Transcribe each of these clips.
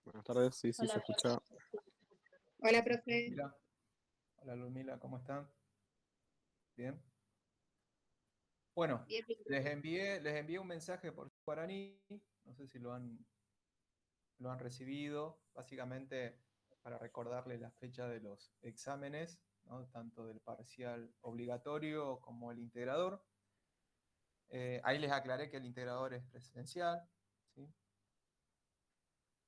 Buenas tardes, sí, sí, se Hola, escucha. Hola, profe. Mira, hola Luzmila, ¿cómo están? Bien. Bueno, Bien, bien, les profe. envié, les envié un mensaje por Guaraní, no sé si lo han recibido, básicamente para recordarles la fecha de los exámenes, ¿no? Tanto del parcial obligatorio como el integrador. Ahí les aclaré que el integrador es presencial, ¿sí?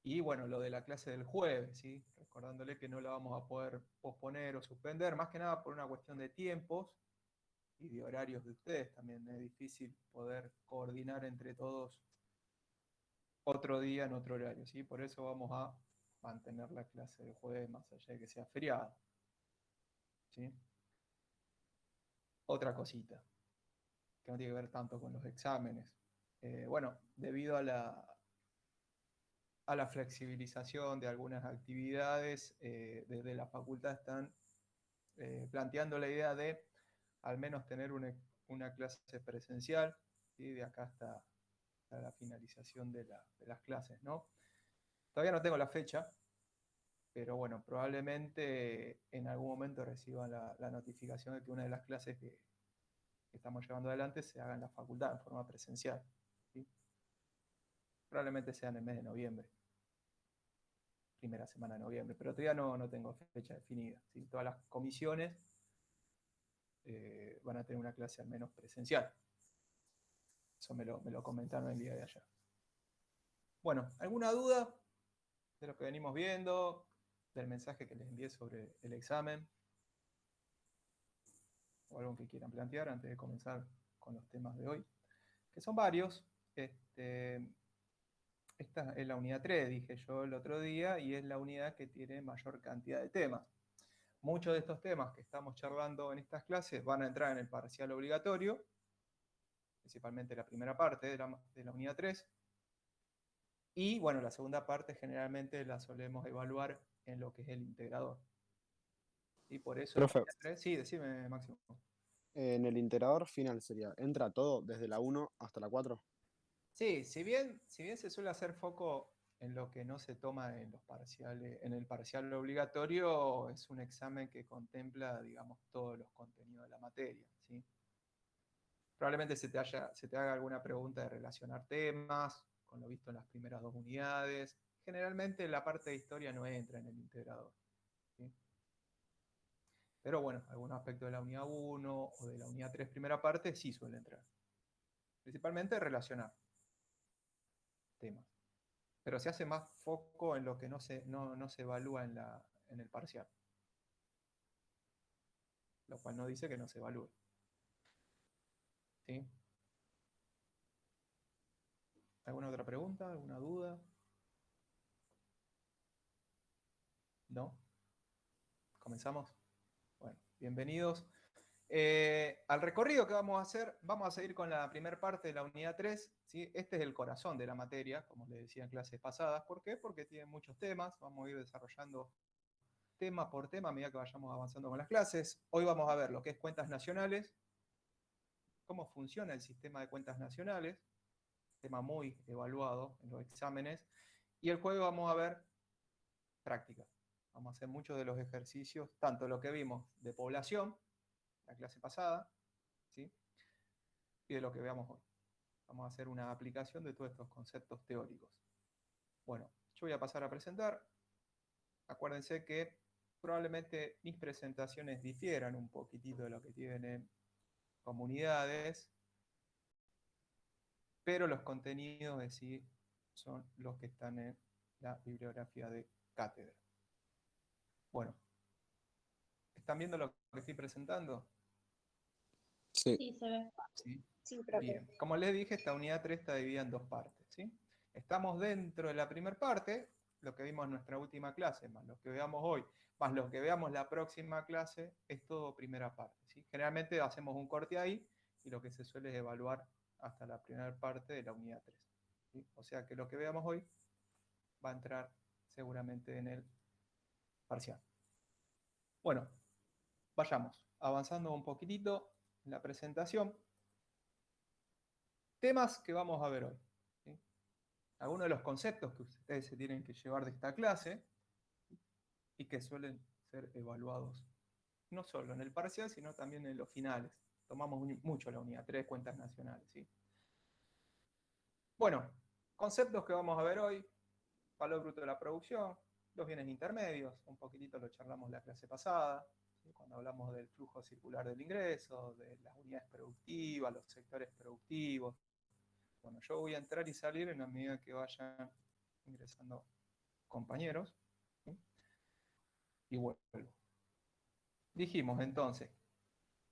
Y bueno, lo de la clase del jueves, ¿sí? Recordándole que no la vamos a poder posponer o suspender, más que nada por una cuestión de tiempos y de horarios de ustedes. También es difícil poder coordinar entre todos otro día en otro horario, ¿sí? Por eso vamos a mantener la clase del jueves más allá de que sea feriado, ¿sí? Otra cosita, que no tiene que ver tanto con los exámenes. Bueno, debido a la flexibilización de algunas actividades, desde la facultad están planteando la idea de al menos tener una clase presencial, ¿sí? De acá hasta la finalización de las clases, ¿no? Todavía no tengo la fecha, pero bueno, probablemente en algún momento reciban la notificación de que una de las clases que estamos llevando adelante se haga en la facultad en forma presencial, ¿sí? Probablemente sea en el mes de noviembre, primera semana de noviembre, pero todavía no tengo fecha definida, ¿sí? Todas las comisiones van a tener una clase al menos presencial. Eso me lo comentaron el día de ayer. Bueno, ¿alguna duda de lo que venimos viendo, del mensaje que les envié sobre el examen? ¿O algo que quieran plantear antes de comenzar con los temas de hoy? Que son varios. Esta es la unidad 3, dije yo el otro día, y es la unidad que tiene mayor cantidad de temas. Muchos de estos temas que estamos charlando en estas clases van a entrar en el parcial obligatorio, principalmente la primera parte de la unidad 3. Y bueno, la segunda parte generalmente la solemos evaluar en lo que es el integrador. Y por eso la Profe, unidad 3, sí, decime, Máximo. en el integrador final sería, ¿entra todo desde la 1 hasta la 4? Sí, si bien se suele hacer foco en lo que no se toma en los parciales, en el parcial obligatorio, es un examen que contempla, digamos, todos los contenidos de la materia, ¿sí? Probablemente se te haga alguna pregunta de relacionar temas, con lo visto en las primeras dos unidades. Generalmente la parte de historia no entra en el integrador, ¿sí? Pero bueno, algunos aspectos de la unidad 1 o de la unidad 3 primera parte sí suele entrar. Principalmente relacionar temas. Pero se hace más foco en lo que no se evalúa en el parcial. Lo cual no dice que no se evalúe. ¿Sí? ¿Alguna otra pregunta? ¿Alguna duda? ¿No? ¿Comenzamos? Bueno, bienvenidos. Al recorrido que vamos a hacer, vamos a seguir con la primera parte de la unidad 3, ¿sí? Este es el corazón de la materia, como les decía en clases pasadas. ¿Por qué? Porque tiene muchos temas. Vamos a ir desarrollando tema por tema a medida que vayamos avanzando con las clases. Hoy vamos a ver lo que es cuentas nacionales, cómo funciona el sistema de cuentas nacionales, tema muy evaluado en los exámenes. Y el jueves vamos a ver práctica. Vamos a hacer muchos de los ejercicios, tanto lo que vimos de población, la clase pasada, ¿sí? Y de lo que veamos hoy. Vamos a hacer una aplicación de todos estos conceptos teóricos. Bueno, yo voy a pasar a presentar. Acuérdense que probablemente mis presentaciones difieran un poquitito de lo que tienen comunidades, pero los contenidos de sí son los que están en la bibliografía de cátedra. Bueno, ¿están viendo lo que estoy presentando? Sí. Sí, se ve. ¿Sí? Sí, profe. Bien, como les dije, esta unidad 3 está dividida en dos partes, ¿sí? Estamos dentro de la primera parte, lo que vimos en nuestra última clase, más lo que veamos hoy, más lo que veamos la próxima clase, es todo primera parte, ¿sí? Generalmente hacemos un corte ahí y lo que se suele es evaluar hasta la primera parte de la unidad 3, ¿sí? O sea que lo que veamos hoy va a entrar seguramente en el parcial. Bueno, vayamos avanzando un poquitito en la presentación. Temas que vamos a ver hoy, ¿sí? algunos de los conceptos que ustedes se tienen que llevar de esta clase y que suelen ser evaluados no solo en el parcial, sino también en los finales. Tomamos mucho la unidad 3, cuentas nacionales, ¿sí? Bueno, conceptos que vamos a ver hoy: valor bruto de la producción, los bienes intermedios, un poquitito lo charlamos la clase pasada, ¿sí? Cuando hablamos del flujo circular del ingreso, de las unidades productivas, los sectores productivos. Bueno, yo voy a entrar y salir en la medida que vayan ingresando compañeros, ¿sí? Y vuelvo. Dijimos entonces,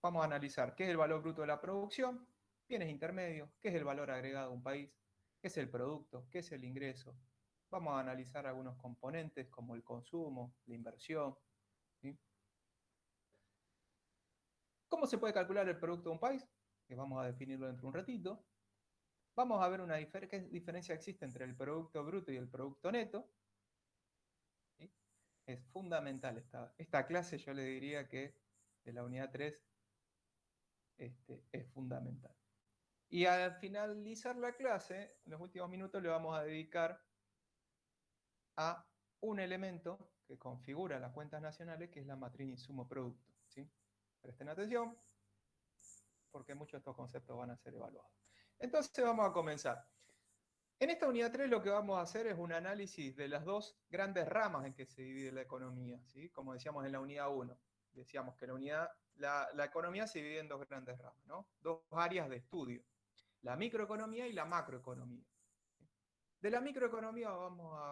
vamos a analizar qué es el valor bruto de la producción, bienes intermedios, qué es el valor agregado de un país, qué es el producto, qué es el ingreso. Vamos a analizar algunos componentes como el consumo, la inversión, ¿sí? ¿Cómo se puede calcular el producto de un país? Que vamos a definirlo dentro de un ratito. Vamos a ver qué diferencia existe entre el producto bruto y el producto neto, ¿sí? Es fundamental esta clase, yo le diría que de la unidad 3 es fundamental. Y al finalizar la clase, en los últimos minutos le vamos a dedicar a un elemento que configura las cuentas nacionales, que es la matriz insumo-producto, ¿sí? Presten atención, porque muchos de estos conceptos van a ser evaluados. Entonces vamos a comenzar. En esta unidad 3 lo que vamos a hacer es un análisis de las dos grandes ramas en que se divide la economía, ¿sí? Como decíamos en la unidad 1. Decíamos que la economía se divide en dos grandes ramas, ¿no? Dos áreas de estudio: la microeconomía y la macroeconomía. De la microeconomía vamos a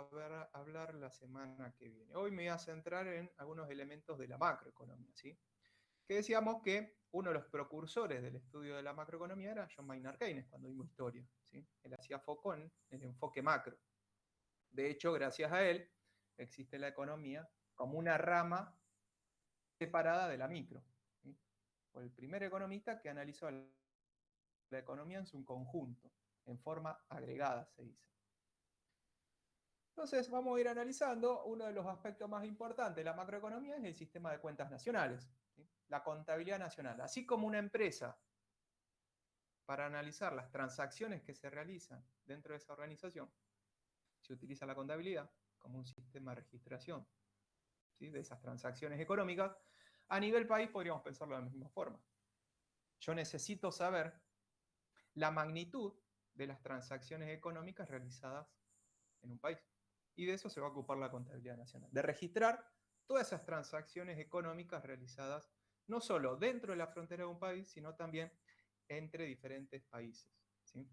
hablar la semana que viene. Hoy me voy a centrar en algunos elementos de la macroeconomía, ¿sí? Que decíamos que uno de los precursores del estudio de la macroeconomía era John Maynard Keynes, cuando vimos historia, ¿sí? Él hacía foco en el enfoque macro. De hecho, gracias a él, existe la economía como una rama separada de la micro, ¿sí? Fue el primer economista que analizó la economía en su conjunto, en forma agregada, se dice. Entonces vamos a ir analizando uno de los aspectos más importantes de la macroeconomía: es el sistema de cuentas nacionales, ¿sí? La contabilidad nacional. Así como una empresa, para analizar las transacciones que se realizan dentro de esa organización, se utiliza la contabilidad como un sistema de registración, ¿sí?, de esas transacciones económicas. A nivel país podríamos pensarlo de la misma forma. Yo necesito saber la magnitud de las transacciones económicas realizadas en un país. Y de eso se va a ocupar la contabilidad nacional, de registrar todas esas transacciones económicas realizadas no solo dentro de la frontera de un país, sino también entre diferentes países, ¿sí?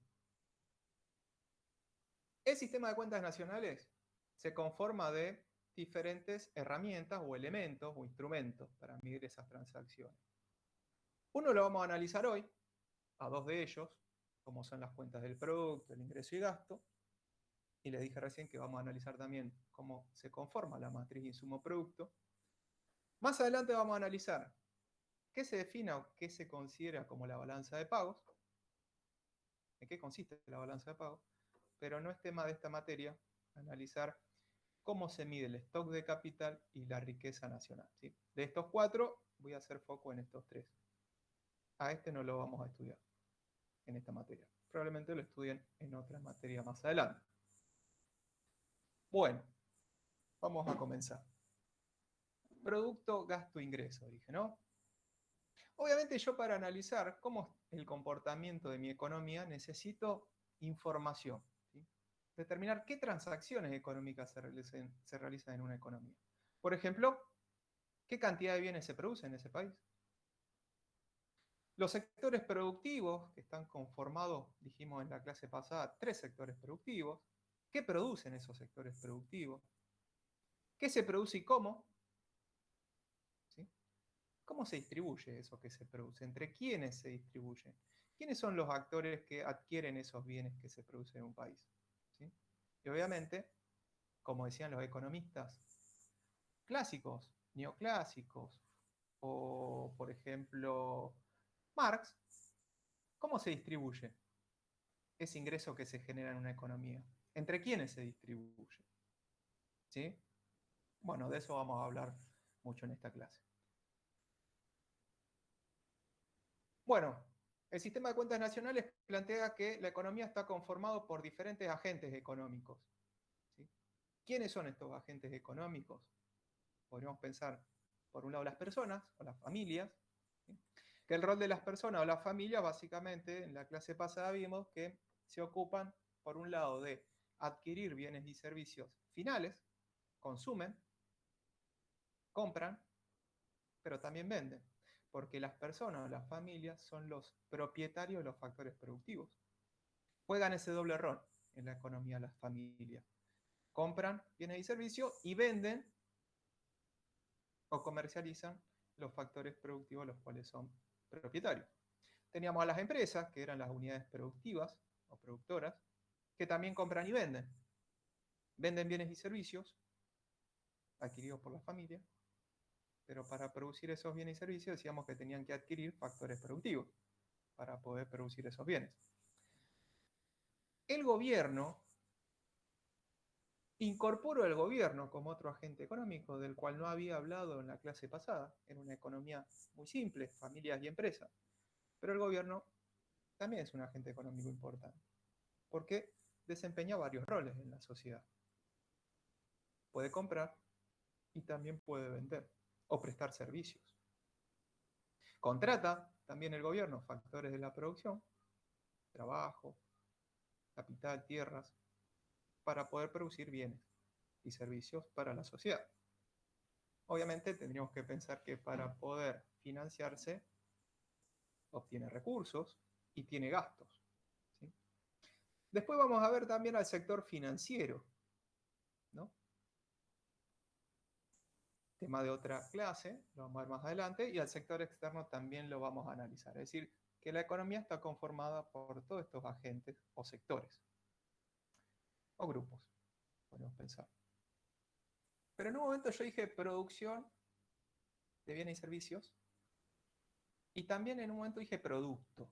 El sistema de cuentas nacionales se conforma de diferentes herramientas o elementos o instrumentos para medir esas transacciones. Uno lo vamos a analizar hoy, a dos de ellos, como son las cuentas del producto, el ingreso y gasto. Y les dije recién que vamos a analizar también cómo se conforma la matriz insumo-producto. Más adelante vamos a analizar qué se define o qué se considera como la balanza de pagos, en qué consiste la balanza de pagos, pero no es tema de esta materia analizar cómo se mide el stock de capital y la riqueza nacional, ¿sí? De estos cuatro voy a hacer foco en estos tres. A este no lo vamos a estudiar en esta materia. Probablemente lo estudien en otra materia más adelante. Bueno, vamos a comenzar. Producto, gasto, ingreso, dije, ¿no? Obviamente yo, para analizar cómo es el comportamiento de mi economía, necesito información, ¿sí? Determinar qué transacciones económicas se realizan en una economía. Por ejemplo, qué cantidad de bienes se produce en ese país. Los sectores productivos, que están conformados, dijimos en la clase pasada, 3 sectores productivos. ¿Qué producen esos sectores productivos? ¿Qué se produce y cómo? ¿Sí? ¿Cómo se distribuye eso que se produce? ¿Entre quiénes se distribuye? ¿Quiénes son los actores que adquieren esos bienes que se producen en un país? ¿Sí? Y obviamente, como decían los economistas clásicos, neoclásicos, o por ejemplo Marx, ¿cómo se distribuye ese ingreso que se genera en una economía? ¿Entre quiénes se distribuye? ¿Sí? Bueno, de eso vamos a hablar mucho en esta clase. Bueno, El sistema de cuentas nacionales plantea que la economía está conformado por diferentes agentes económicos. ¿Sí? ¿Quiénes son estos agentes económicos? Podríamos pensar, por un lado, las personas o las familias, ¿sí? Que el rol de las personas o las familias, básicamente, en la clase pasada vimos que se ocupan, por un lado, de adquirir bienes y servicios finales, consumen, compran, pero también venden, porque las personas o las familias son los propietarios de los factores productivos. Juegan ese doble rol en la economía las familias. Compran bienes y servicios y venden o comercializan los factores productivos los cuales son propietarios. Teníamos a las empresas, que eran las unidades productivas o productoras, que también compran y venden. Venden bienes y servicios adquiridos por la familia, pero para producir esos bienes y servicios decíamos que tenían que adquirir factores productivos para poder producir esos bienes. El gobierno incorporó el gobierno como otro agente económico del cual no había hablado en la clase pasada. Era una economía muy simple, familias y empresas. Pero el gobierno también es un agente económico importante, porque desempeña varios roles en la sociedad. Puede comprar y también puede vender o prestar servicios. Contrata también el gobierno factores de la producción, trabajo, capital, tierras, para poder producir bienes y servicios para la sociedad. Obviamente tendríamos que pensar que para poder financiarse obtiene recursos y tiene gastos, ¿sí? Después vamos a ver también al sector financiero, ¿no? Tema de otra clase, lo vamos a ver más adelante, y al sector externo también lo vamos a analizar. Es decir, que la economía está conformada por todos estos agentes o sectores, o grupos, podemos pensar. Pero en un momento yo dije producción de bienes y servicios, y también en un momento dije producto,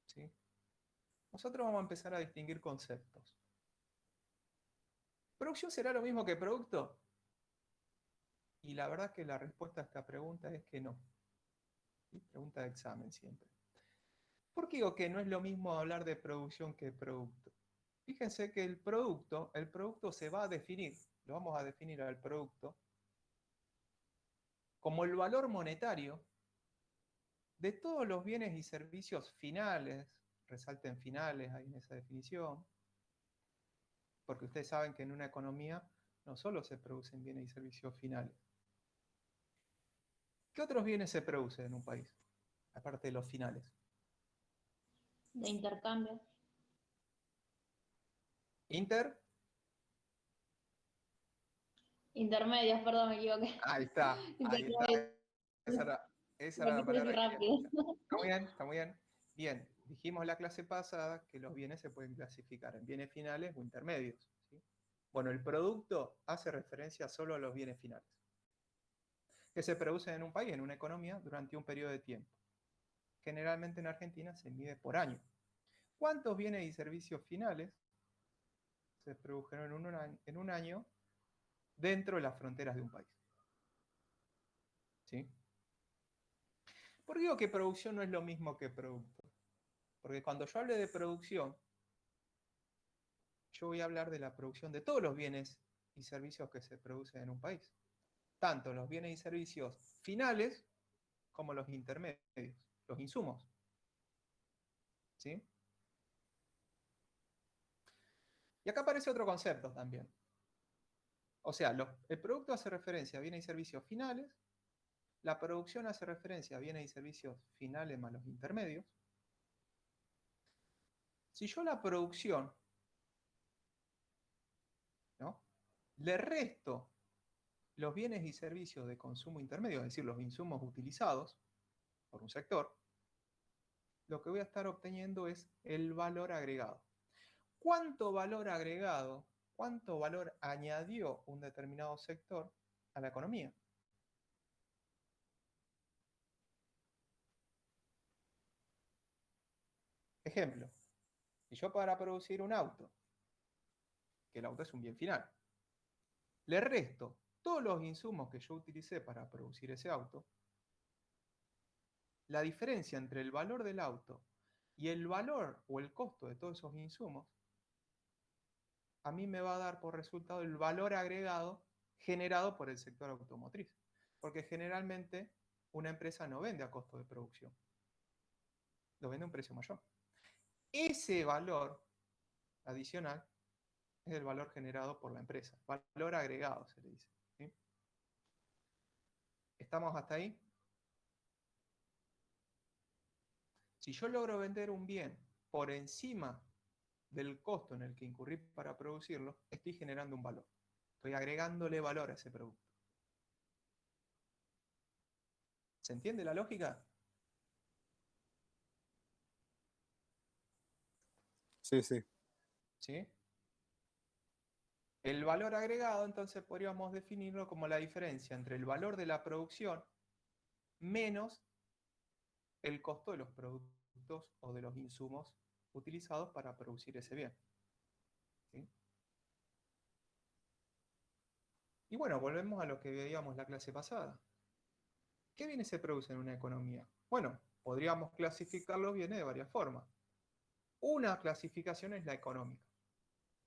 ¿sí? Nosotros vamos a empezar a distinguir conceptos. ¿Producción será lo mismo que producto? Y la verdad que la respuesta a esta pregunta es que no. ¿Sí? Pregunta de examen siempre. ¿Por qué digo que no es lo mismo hablar de producción que producto? Fíjense que el producto se va a definir, lo vamos a definir al producto, como el valor monetario de todos los bienes y servicios finales, resalten finales ahí en esa definición, porque ustedes saben que en una economía no solo se producen bienes y servicios finales. ¿Qué otros bienes se producen en un país, aparte de los finales? De intercambio. Intermedios, perdón, me equivoqué. Ahí está, ahí está. Esa era la palabra que quería escuchar. Está muy bien. Bien, dijimos en la clase pasada que los bienes se pueden clasificar en bienes finales o intermedios, ¿sí? Bueno, el producto hace referencia solo a los bienes finales, que se producen en un país, en una economía, durante un periodo de tiempo. Generalmente en Argentina se mide por año. ¿Cuántos bienes y servicios finales se produjeron en un año dentro de las fronteras de un país? ¿Sí? ¿Por qué digo que producción no es lo mismo que producto? Porque cuando yo hable de producción, yo voy a hablar de la producción de todos los bienes y servicios que se producen en un país. Tanto los bienes y servicios finales como los intermedios, los insumos. ¿Sí? Y acá aparece otro concepto también. O sea, el producto hace referencia a bienes y servicios finales, la producción hace referencia a bienes y servicios finales más los intermedios. Si yo la producción, ¿no?, le resto los bienes y servicios de consumo intermedio, es decir, los insumos utilizados por un sector, lo que voy a estar obteniendo es el valor agregado. ¿Cuánto valor agregado, cuánto valor añadió un determinado sector a la economía? Ejemplo, si yo para producir un auto, que el auto es un bien final, le resto todos los insumos que yo utilicé para producir ese auto, la diferencia entre el valor del auto Y el valor o el costo de todos esos insumos a mí me va a dar por resultado el valor agregado generado por el sector automotriz. Porque generalmente una empresa no vende a costo de producción, lo vende a un precio mayor. Ese valor adicional es el valor generado por la empresa, valor agregado se le dice. ¿Sí? ¿Estamos hasta ahí? Si yo logro vender un bien por encima del costo en el que incurrí para producirlo, estoy generando un valor. Estoy agregándole valor a ese producto. ¿Se entiende la lógica? Sí, sí. ¿Sí? El valor agregado, entonces, podríamos definirlo como la diferencia entre el valor de la producción menos el costo de los productos o de los insumos utilizados para producir ese bien. ¿Sí? Y bueno, volvemos a lo que veíamos la clase pasada. ¿Qué bienes se producen en una economía? Bueno, podríamos clasificar los bienes de varias formas. Una clasificación es la económica.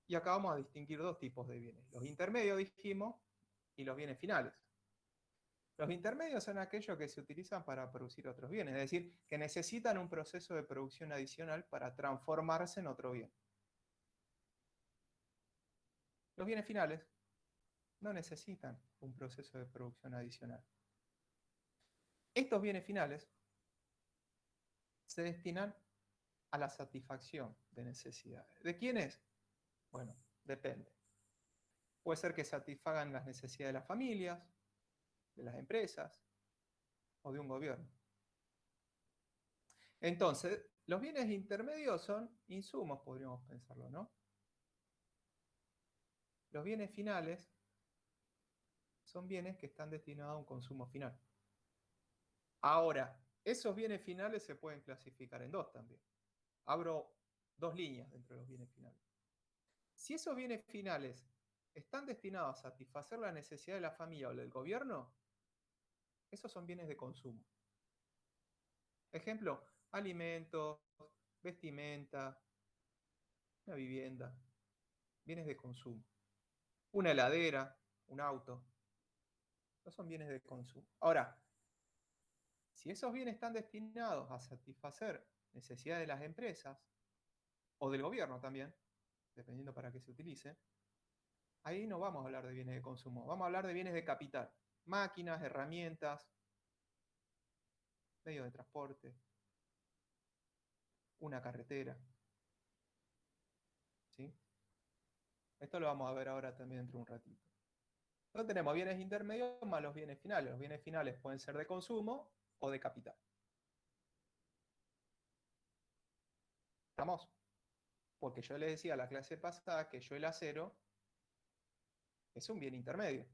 Y acá vamos a distinguir dos tipos de bienes. Los intermedios, dijimos, y los bienes finales. Los intermedios son aquellos que se utilizan para producir otros bienes, es decir, que necesitan un proceso de producción adicional para transformarse en otro bien. Los bienes finales no necesitan un proceso de producción adicional. Estos bienes finales se destinan a la satisfacción de necesidades. ¿De quiénes? Bueno, depende. Puede ser que satisfagan las necesidades de las familias, de las empresas o de un gobierno. Entonces, los bienes intermedios son insumos, podríamos pensarlo, ¿no? Los bienes finales son bienes que están destinados a un consumo final. Ahora, esos bienes finales se pueden clasificar en dos también. Abro dos líneas dentro de los bienes finales. Si esos bienes finales están destinados a satisfacer la necesidad de la familia o del gobierno, esos son bienes de consumo. Ejemplo, alimentos, vestimenta, una vivienda, bienes de consumo. Una heladera, un auto, no son bienes de consumo. Ahora, si esos bienes están destinados a satisfacer necesidades de las empresas o del gobierno también, dependiendo para qué se utilice, ahí no vamos a hablar de bienes de consumo, vamos a hablar de bienes de capital, máquinas, herramientas, medios de transporte, una carretera. ¿Sí? Esto lo vamos a ver ahora también dentro de un ratito. Entonces tenemos bienes intermedios más los bienes finales. Los bienes finales pueden ser de consumo o de capital. ¿Estamos? Porque yo les decía a la clase pasada que yo el acero es un bien intermedio,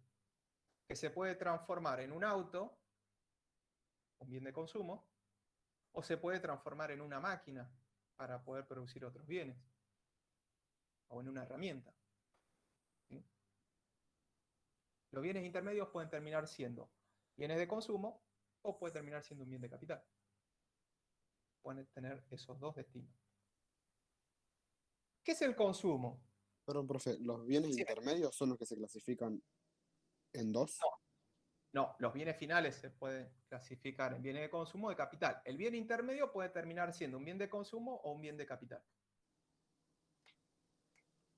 que se puede transformar en un auto, un bien de consumo, o se puede transformar en una máquina para poder producir otros bienes, o en una herramienta. ¿Sí? Los bienes intermedios pueden terminar siendo bienes de consumo o puede terminar siendo un bien de capital. Pueden tener esos dos destinos. ¿Qué es el consumo? Perdón, profe, ¿los bienes Sí. intermedios son los que se clasifican en dos? No, los bienes finales se pueden clasificar en bienes de consumo o de capital. El bien intermedio puede terminar siendo un bien de consumo o un bien de capital.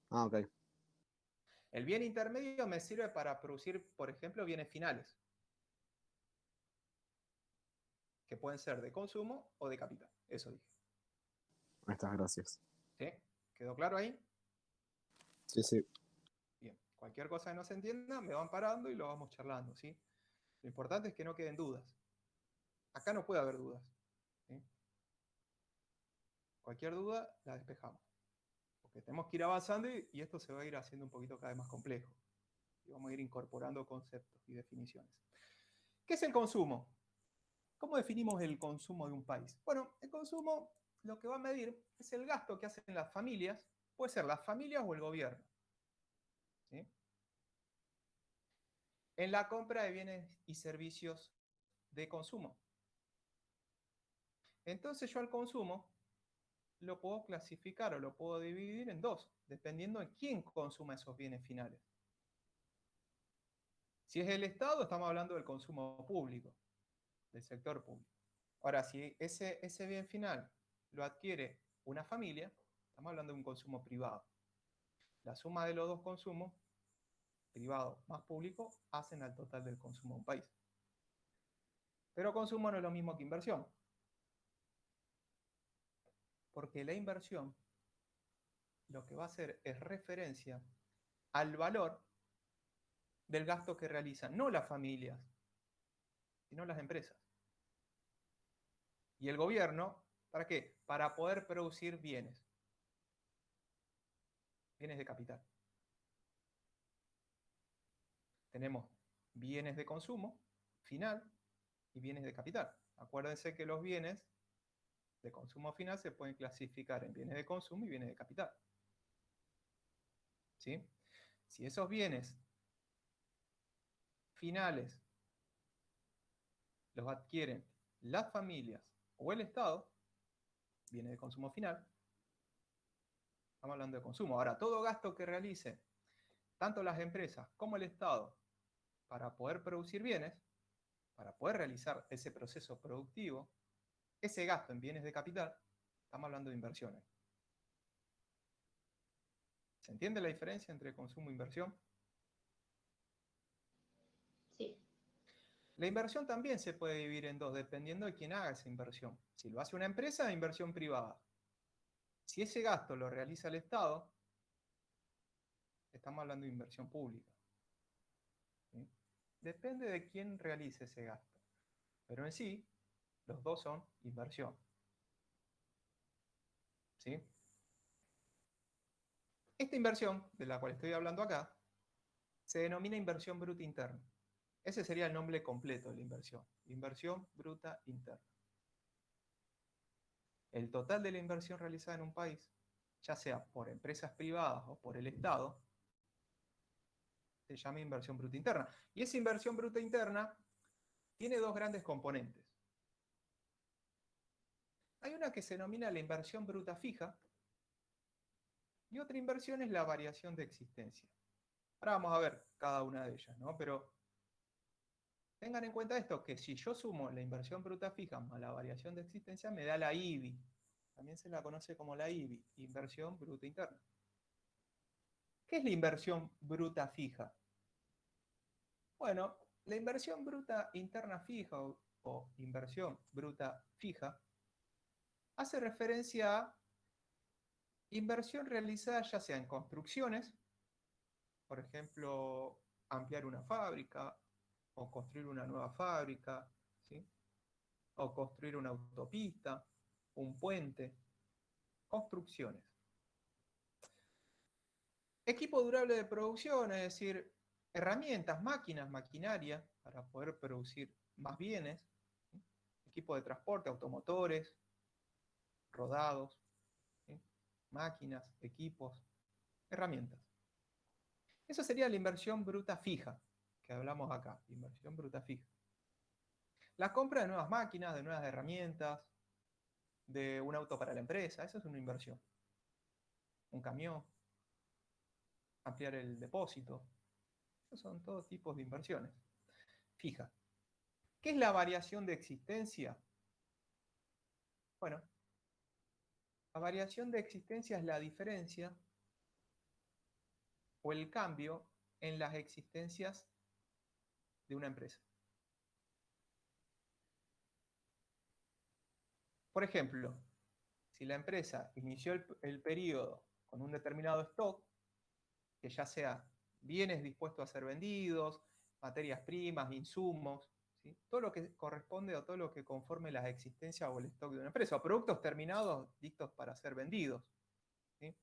Ah, ok. El bien intermedio me sirve para producir, por ejemplo, bienes finales, que pueden ser de consumo o de capital. Eso dije. Estas gracias. ¿Sí? ¿Quedó claro ahí? Sí, sí. Bien. Cualquier cosa que no se entienda, me van parando y lo vamos charlando, ¿sí? Lo importante es que no queden dudas. Acá no puede haber dudas. ¿Sí? Cualquier duda la despejamos. Porque tenemos que ir avanzando y esto se va a ir haciendo un poquito cada vez más complejo. Y vamos a ir incorporando conceptos y definiciones. ¿Qué es el consumo? ¿Cómo definimos el consumo de un país? Bueno, el consumo lo que va a medir es el gasto que hacen las familias, puede ser las familias o el gobierno, ¿sí? En la compra de bienes y servicios de consumo. Entonces yo al consumo lo puedo clasificar o lo puedo dividir en dos, dependiendo de quién consuma esos bienes finales. Si es el Estado, estamos hablando del consumo público, del sector público. Ahora, si ese bien final lo adquiere una familia, estamos hablando de un consumo privado. La suma de los dos consumos, privado más público, hacen al total del consumo de un país. Pero consumo no es lo mismo que inversión. Porque la inversión lo que va a hacer es referencia al valor del gasto que realizan, no las familias, sino las empresas. Y el gobierno, ¿para qué? Para poder producir bienes. Bienes de capital. Tenemos bienes de consumo final y bienes de capital. Acuérdense que los bienes de consumo final se pueden clasificar en bienes de consumo y bienes de capital. ¿Sí? Si esos bienes finales los adquieren las familias o el Estado, bienes de consumo final, estamos hablando de consumo. Ahora, todo gasto que realicen tanto las empresas como el Estado para poder producir bienes, para poder realizar ese proceso productivo, ese gasto en bienes de capital, estamos hablando de inversiones. ¿Se entiende la diferencia entre consumo e inversión? Sí. La inversión también se puede dividir en dos, dependiendo de quién haga esa inversión. Si lo hace una empresa, inversión privada. Si ese gasto lo realiza el Estado, estamos hablando de inversión pública. ¿Sí? Depende de quién realice ese gasto. Pero en sí, los dos son inversión. ¿Sí? Esta inversión, de la cual estoy hablando acá, se denomina inversión bruta interna. Ese sería el nombre completo de la inversión bruta interna. El total de la inversión realizada en un país, ya sea por empresas privadas o por el Estado, se llama inversión bruta interna. Y esa inversión bruta interna tiene dos grandes componentes. Hay una que se denomina la inversión bruta fija y otra inversión es la variación de existencia. Ahora vamos a ver cada una de ellas, ¿no? Pero tengan en cuenta esto, que si yo sumo la inversión bruta fija más la variación de existencia, me da la IBI. También se la conoce como la IBI, inversión bruta interna. ¿Qué es la inversión bruta fija? Bueno, la inversión bruta interna fija o inversión bruta fija hace referencia a inversión realizada ya sea en construcciones, por ejemplo, ampliar una fábrica o construir una nueva fábrica, ¿sí? O construir una autopista, un puente, construcciones. Equipo durable de producción, es decir, herramientas, máquinas, maquinaria para poder producir más bienes, ¿sí? Equipo de transporte, automotores, rodados, ¿sí? Máquinas, equipos, herramientas. Esa sería la inversión bruta fija, que hablamos acá, inversión bruta fija. La compra de nuevas máquinas, de nuevas herramientas, de un auto para la empresa, eso es una inversión. Un camión, ampliar el depósito, esos son todos tipos de inversiones. Fija. ¿Qué es la variación de existencia? Bueno, la variación de existencia es la diferencia o el cambio en las existencias de una empresa. Por ejemplo, si la empresa inició el periodo con un determinado stock, que ya sea bienes dispuestos a ser vendidos, materias primas, insumos, ¿sí? Todo lo que corresponde o todo lo que conforme la existencia o el stock de una empresa, o productos terminados listos para ser vendidos, ¿sí?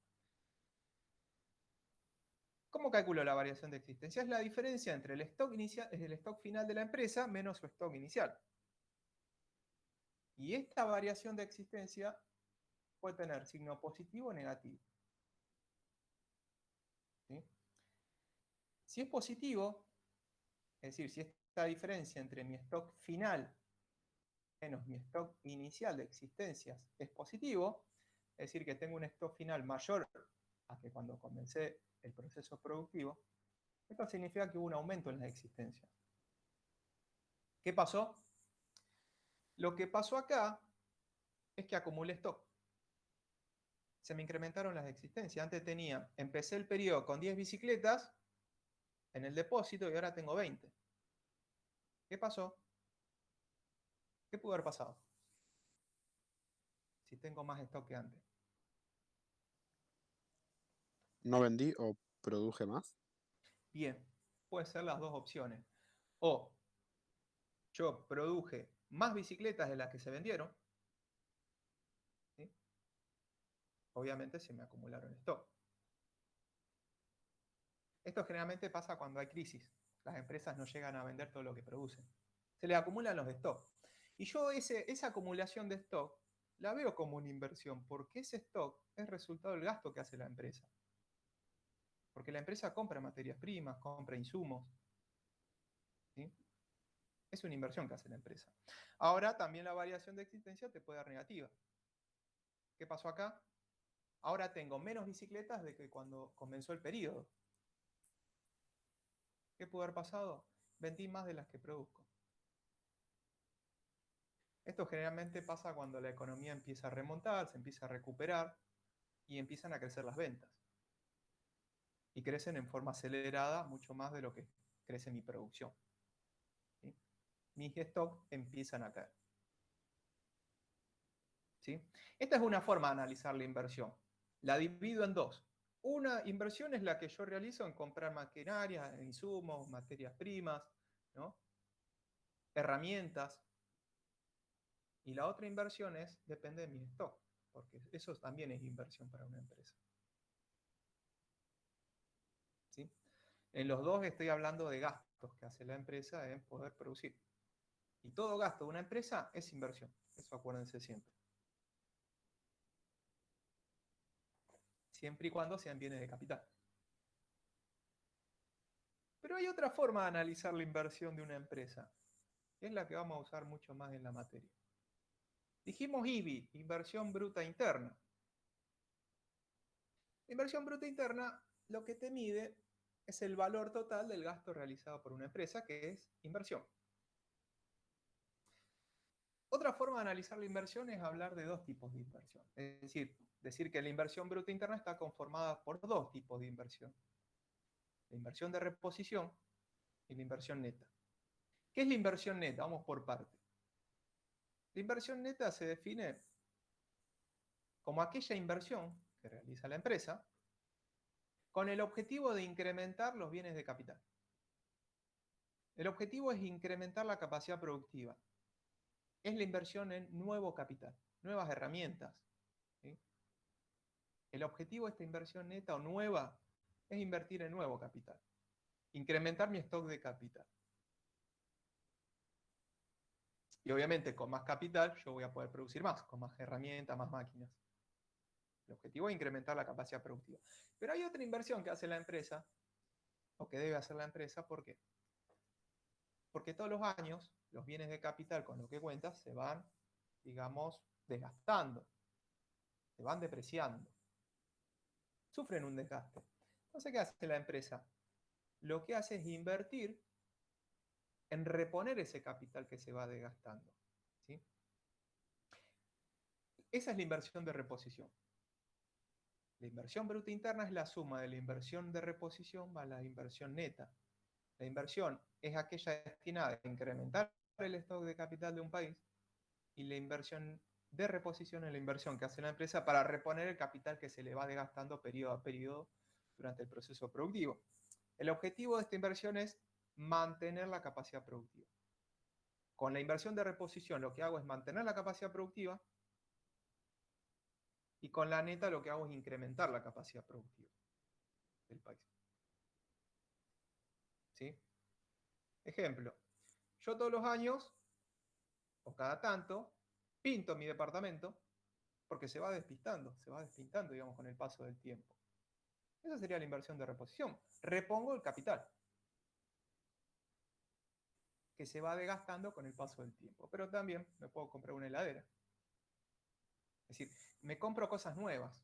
¿Cómo calculo la variación de existencia? Es la diferencia entre el stock inicial, el stock final de la empresa menos su stock inicial. Y esta variación de existencia puede tener signo positivo o negativo. ¿Sí? Si es positivo, es decir, si esta diferencia entre mi stock final menos mi stock inicial de existencias es positivo, es decir, que tengo un stock final mayor a que cuando comencé el proceso productivo, esto significa que hubo un aumento en las existencias. ¿Qué pasó? Lo que pasó acá es que acumulé stock. Se me incrementaron las existencias. Antes empecé el periodo con 10 bicicletas en el depósito y ahora tengo 20. ¿Qué pasó? ¿Qué pudo haber pasado? Si tengo más stock que antes. ¿No vendí o produje más? Bien, pueden ser las dos opciones. O yo produje más bicicletas de las que se vendieron. ¿Sí? Obviamente se me acumularon stock. Esto generalmente pasa cuando hay crisis. Las empresas no llegan a vender todo lo que producen. Se les acumulan los stocks. Y yo esa acumulación de stock la veo como una inversión, porque ese stock es resultado del gasto que hace la empresa. Porque la empresa compra materias primas, compra insumos. ¿Sí? Es una inversión que hace la empresa. Ahora también la variación de existencia te puede dar negativa. ¿Qué pasó acá? Ahora tengo menos bicicletas de que cuando comenzó el periodo. ¿Qué pudo haber pasado? Vendí más de las que produzco. Esto generalmente pasa cuando la economía empieza a remontar, se empieza a recuperar y empiezan a crecer las ventas. Y crecen en forma acelerada mucho más de lo que crece mi producción. ¿Sí? Mis stocks empiezan a caer. ¿Sí? Esta es una forma de analizar la inversión. La divido en dos. Una inversión es la que yo realizo en comprar maquinaria, insumos, materias primas, ¿no? Herramientas. Y la otra inversión depende de mi stock, porque eso también es inversión para una empresa. ¿Sí? En los dos estoy hablando de gastos que hace la empresa en poder producir. Y todo gasto de una empresa es inversión. Eso acuérdense siempre. Siempre y cuando sean bienes de capital. Pero hay otra forma de analizar la inversión de una empresa, que es la que vamos a usar mucho más en la materia. Dijimos IBI, inversión bruta interna. La inversión bruta interna lo que te mide es el valor total del gasto realizado por una empresa, que es inversión. Otra forma de analizar la inversión es hablar de dos tipos de inversión. Es decir que la inversión bruta interna está conformada por dos tipos de inversión. La inversión de reposición y la inversión neta. ¿Qué es la inversión neta? Vamos por parte. La inversión neta se define como aquella inversión que realiza la empresa con el objetivo de incrementar los bienes de capital. El objetivo es incrementar la capacidad productiva. Es la inversión en nuevo capital, nuevas herramientas. ¿Sí? El objetivo de esta inversión neta o nueva es invertir en nuevo capital, incrementar mi stock de capital. Y obviamente con más capital yo voy a poder producir más, con más herramientas, más máquinas. El objetivo es incrementar la capacidad productiva. Pero hay otra inversión que hace la empresa, o que debe hacer la empresa, ¿por qué? Porque todos los años los bienes de capital con los que cuentas se van, digamos, desgastando, se van depreciando, sufren un desgaste. Entonces, ¿qué hace la empresa? Lo que hace es invertir en reponer ese capital que se va desgastando. ¿Sí? Esa es la inversión de reposición. La inversión bruta interna es la suma de la inversión de reposición más la inversión neta. La inversión es aquella destinada a incrementar el stock de capital de un país y la inversión de reposición es la inversión que hace la empresa para reponer el capital que se le va desgastando periodo a periodo durante el proceso productivo. El objetivo de esta inversión es mantener la capacidad productiva. Con la inversión de reposición lo que hago es mantener la capacidad productiva y con la neta lo que hago es incrementar la capacidad productiva del país. ¿Sí? Ejemplo, yo todos los años, o cada tanto, pinto mi departamento porque se va despintando, digamos, con el paso del tiempo. Esa sería la inversión de reposición. Repongo el capital que se va desgastando con el paso del tiempo. Pero también me puedo comprar una heladera. Es decir, me compro cosas nuevas.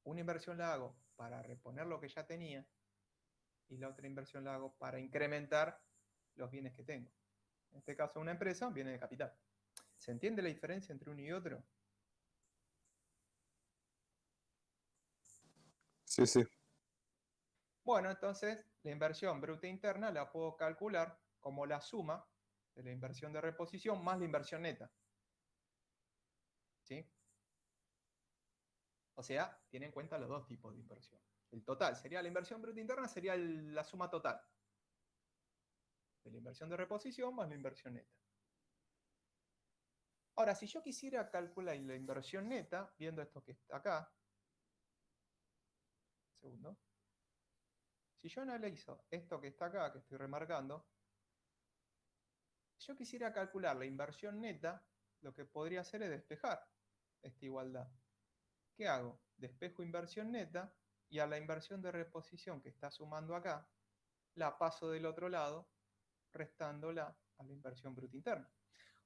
Una inversión la hago para reponer lo que ya tenía y la otra inversión la hago para incrementar los bienes que tengo. En este caso, una empresa, viene de capital. ¿Se entiende la diferencia entre uno y otro? Sí, sí. Bueno, entonces la inversión bruta interna la puedo calcular como la suma de la inversión de reposición más la inversión neta. ¿Sí? O sea, tiene en cuenta los dos tipos de inversión. El total sería la inversión bruta interna, sería la suma total de la inversión de reposición más la inversión neta. Ahora, si yo quisiera calcular la inversión neta, viendo esto que está acá, segundo, si yo analizo esto que está acá, que estoy remarcando, si yo quisiera calcular la inversión neta, lo que podría hacer es despejar esta igualdad. ¿Qué hago? Despejo inversión neta y a la inversión de reposición que está sumando acá, la paso del otro lado, restándola a la inversión bruta interna.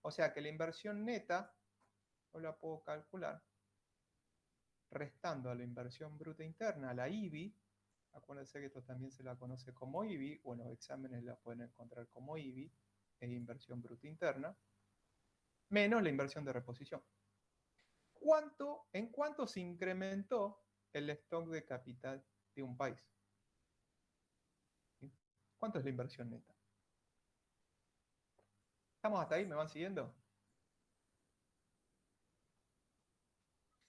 O sea que la inversión neta yo la puedo calcular restando a la inversión bruta interna, a la IBI. Acuérdense que esto también se la conoce como IBI, o en los exámenes la pueden encontrar como IBI, es inversión bruta interna, menos la inversión de reposición. ¿En cuánto se incrementó el stock de capital de un país? ¿Sí? ¿Cuánto es la inversión neta? ¿Estamos hasta ahí? ¿Me van siguiendo?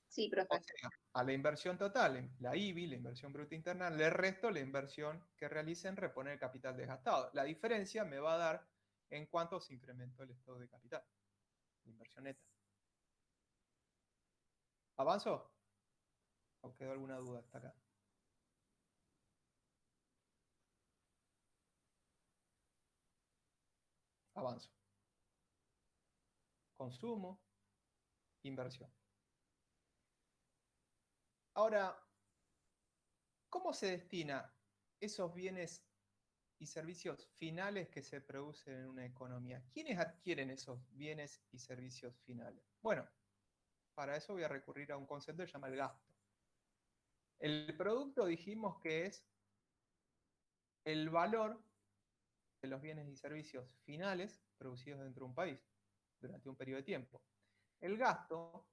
Sí, O profe. sea, a la inversión total, la IBI, la inversión bruta interna, le resto la inversión que realicé en reponer el capital desgastado. La diferencia me va a dar en cuánto se incrementó el stock de capital, la inversión neta. ¿Avanzo? ¿O quedó alguna duda hasta acá? Avanzo. Consumo, inversión. Ahora, ¿cómo se destina esos bienes y servicios finales que se producen en una economía? ¿Quiénes adquieren esos bienes y servicios finales? Bueno, para eso voy a recurrir a un concepto que se llama el gasto. El producto dijimos que es el valor de los bienes y servicios finales producidos dentro de un país durante un periodo de tiempo. El gasto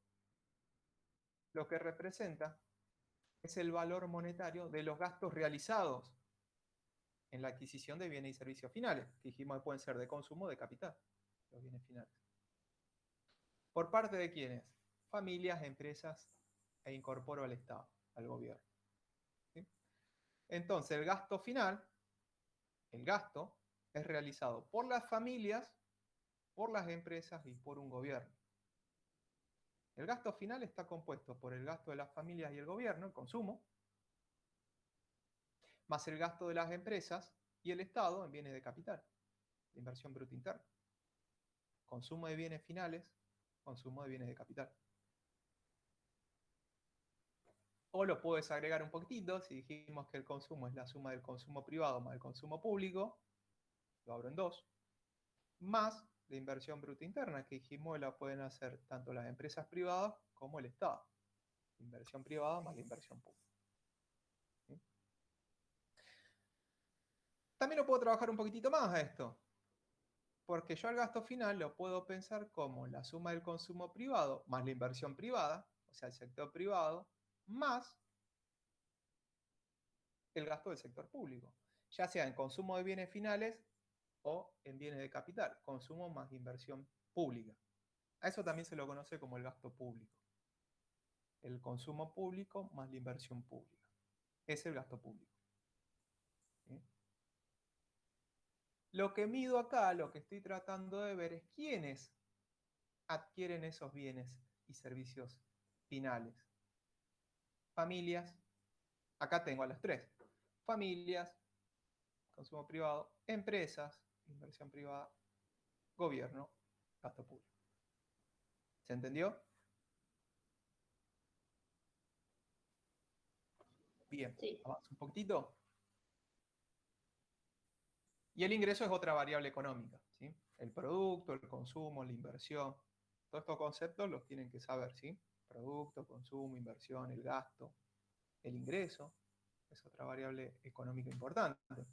lo que representa es el valor monetario de los gastos realizados en la adquisición de bienes y servicios finales, que dijimos que pueden ser de consumo o de capital, los bienes finales. ¿Por parte de quiénes? Familias, empresas e incorporo al Estado, al gobierno. ¿Sí? Entonces, el gasto final, el gasto, es realizado por las familias, por las empresas y por un gobierno. El gasto final está compuesto por el gasto de las familias y el gobierno, el consumo, más el gasto de las empresas y el Estado en bienes de capital, de inversión bruta interna. Consumo de bienes finales, consumo de bienes de capital. O lo puedo desagregar un poquitito, si dijimos que el consumo es la suma del consumo privado más el consumo público, lo abro en dos, más la inversión bruta interna, que dijimos la pueden hacer tanto las empresas privadas como el Estado. Inversión privada más la inversión pública. ¿Sí? También lo puedo trabajar un poquitito más a esto, porque yo al gasto final lo puedo pensar como la suma del consumo privado más la inversión privada, o sea, el sector privado, más el gasto del sector público, ya sea en consumo de bienes finales o en bienes de capital, consumo más inversión pública. A eso también se lo conoce como el gasto público. El consumo público más la inversión pública. Es el gasto público. ¿Sí? Lo que mido acá, lo que estoy tratando de ver es quiénes adquieren esos bienes y servicios finales. Familias, acá tengo a las tres. Familias, consumo privado, empresas, inversión privada, gobierno, gasto público. ¿Se entendió? Bien, Sí. avanzo un poquitito. Y el ingreso es otra variable económica, ¿sí? El producto, el consumo, la inversión. Todos estos conceptos los tienen que saber, ¿sí? Producto, consumo, inversión, el gasto, el ingreso, es otra variable económica importante.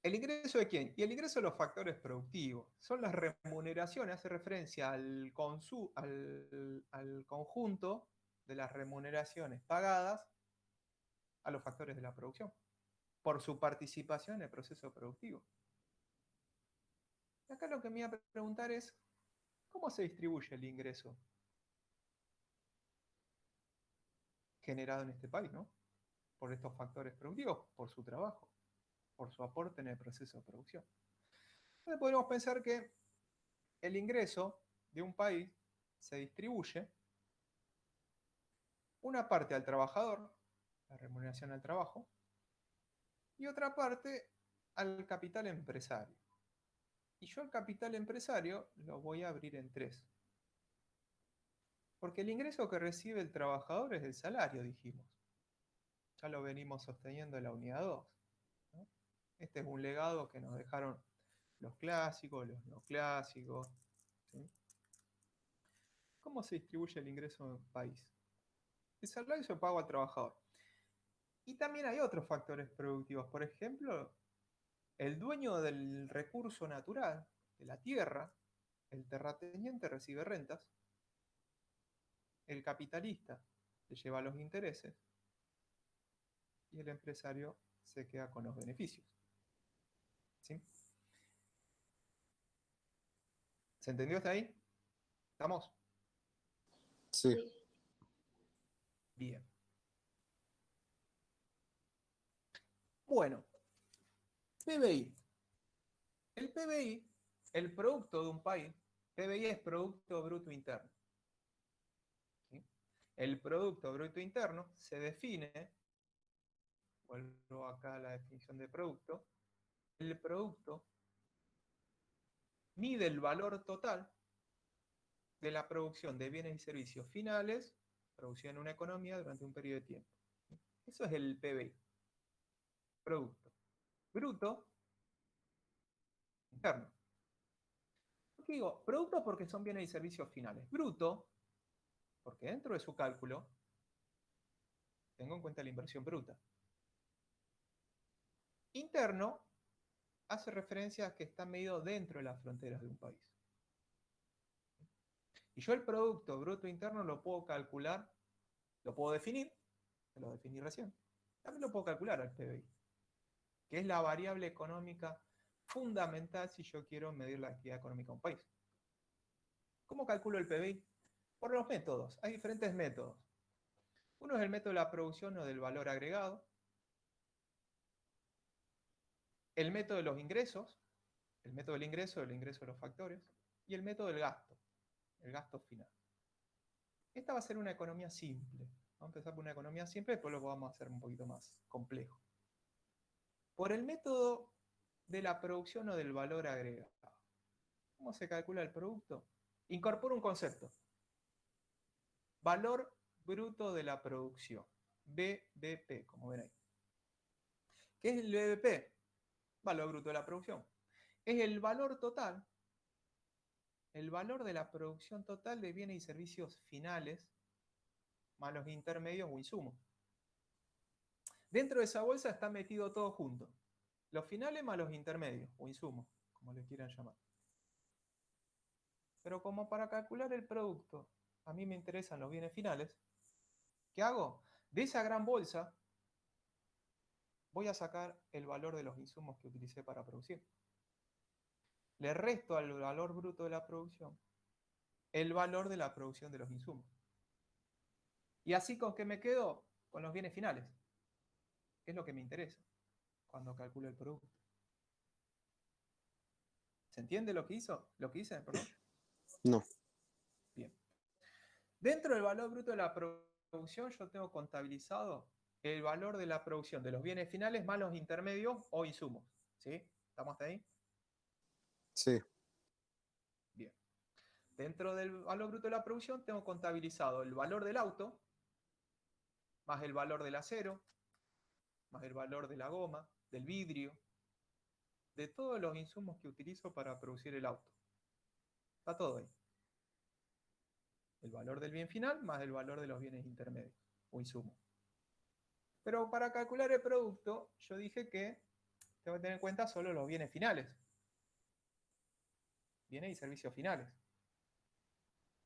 ¿El ingreso de quién? Y el ingreso de los factores productivos. Son las remuneraciones, hace referencia al conjunto de las remuneraciones pagadas a los factores de la producción por su participación en el proceso productivo. Y acá lo que me voy a preguntar es, ¿cómo se distribuye el ingreso generado en este país, ¿no? Por estos factores productivos, por su trabajo, por su aporte en el proceso de producción. Entonces podemos pensar que el ingreso de un país se distribuye una parte al trabajador, la remuneración al trabajo, y otra parte al capital empresario. Y yo el capital empresario lo voy a abrir en tres. Porque el ingreso que recibe el trabajador es el salario, dijimos. Ya lo venimos sosteniendo en la unidad 2, ¿no? Este es un legado que nos dejaron los clásicos, los no clásicos, ¿sí? ¿Cómo se distribuye el ingreso en un país? El salario se paga al trabajador. Y también hay otros factores productivos. Por ejemplo, el dueño del recurso natural, de la tierra, el terrateniente recibe rentas, el capitalista se lleva los intereses y el empresario se queda con los beneficios. ¿Sí? ¿Se entendió hasta ahí? ¿Estamos? Sí. Sí. Bien. Bueno, PBI. El PBI, el producto de un país, PBI es Producto Bruto Interno. ¿Sí? El Producto Bruto Interno se define, vuelvo acá a la definición de producto, el producto mide el valor total de la producción de bienes y servicios finales, producida en una economía durante un periodo de tiempo. Eso es el PBI. Producto. Bruto interno. ¿Por qué digo? Producto porque son bienes y servicios finales. Bruto, porque dentro de su cálculo tengo en cuenta la inversión bruta. Interno hace referencia a que está medido dentro de las fronteras de un país. Y yo el Producto Bruto Interno lo puedo calcular, lo puedo definir, lo definí recién. También lo puedo calcular al PBI, que es la variable económica fundamental si yo quiero medir la actividad económica de un país. ¿Cómo calculo el PBI? Por los métodos. Hay diferentes métodos. Uno es el método de la producción o del valor agregado. El método de los ingresos, el método del ingreso de los factores. Y el método del gasto, el gasto final. Esta va a ser una economía simple. Vamos a empezar por una economía simple, después lo vamos a hacer un poquito más complejo. Por el método de la producción o del valor agregado. ¿Cómo se calcula el producto? Incorpora un concepto. Valor bruto de la producción. BBP, como ven ahí. ¿Qué es el BBP? Valor bruto de la producción. Es el valor total, el valor de la producción total de bienes y servicios finales, más los intermedios o insumos. Dentro de esa bolsa está metido todo junto. Los finales más los intermedios o insumos, como le quieran llamar. Pero como para calcular el producto, a mí me interesan los bienes finales, ¿qué hago? De esa gran bolsa voy a sacar el valor de los insumos que utilicé para producir. Le resto al valor bruto de la producción el valor de la producción de los insumos. Y así con que me quedo con los bienes finales, que es lo que me interesa cuando calculo el producto. ¿Se entiende lo que hizo? ¿Lo que hice? Perdón. No. Bien. Dentro del valor bruto de la producción yo tengo contabilizado el valor de la producción de los bienes finales más los intermedios o insumos. ¿Sí? ¿Estamos hasta ahí? Sí. Bien. Dentro del valor bruto de la producción tengo contabilizado el valor del auto, más el valor del acero, más el valor de la goma, del vidrio, de todos los insumos que utilizo para producir el auto. Está todo ahí. el valor del bien final más el valor de los bienes intermedios o insumos. Pero para calcular el producto, yo dije que tengo que tener en cuenta solo los bienes finales. Bienes y servicios finales.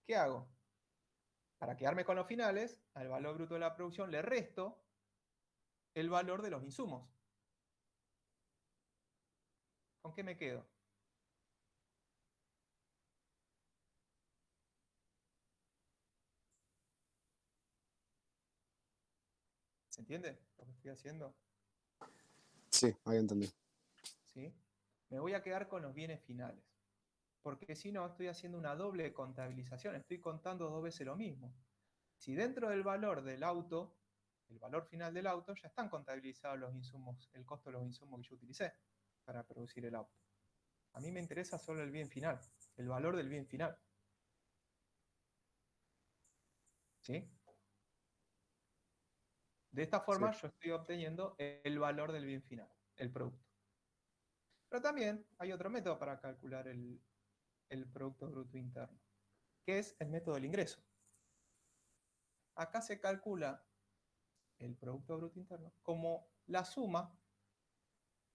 ¿Qué hago? Para quedarme con los finales, al valor bruto de la producción le resto el valor de los insumos. ¿Con qué me quedo? ¿Se entiende lo que estoy haciendo? Sí, ahí entendí. ¿Sí? Me voy a quedar con los bienes finales. Porque si no, estoy haciendo una doble contabilización. Estoy contando dos veces lo mismo. Si dentro del valor del auto, el valor final del auto, ya están contabilizados los insumos, el costo de los insumos que yo utilicé para producir el auto. A mí me interesa solo el bien final, el valor del bien final. ¿Sí? De esta forma Sí. yo estoy obteniendo el valor del bien final, el producto. Pero también hay otro método para calcular el Producto Bruto Interno, que es el método del ingreso. Acá se calcula el Producto Bruto Interno como la suma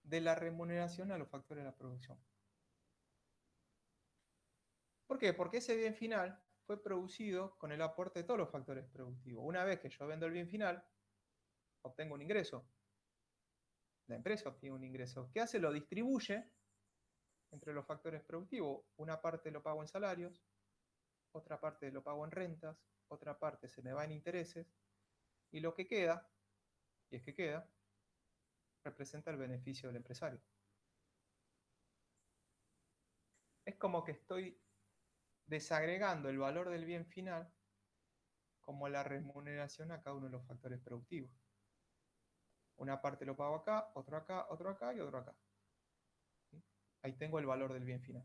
de la remuneración a los factores de la producción. ¿Por qué? Porque ese bien final fue producido con el aporte de todos los factores productivos. Una vez que yo vendo el bien final, obtengo un ingreso. La empresa obtiene un ingreso. ¿Qué hace? Lo distribuye entre los factores productivos. Una parte lo pago en salarios, otra parte lo pago en rentas, otra parte se me va en intereses, y lo que queda, y es que queda, representa el beneficio del empresario. Es como que estoy desagregando el valor del bien final como la remuneración a cada uno de los factores productivos. Una parte lo pago acá, otro acá, otro acá y otro acá. ¿Sí? Ahí tengo el valor del bien final.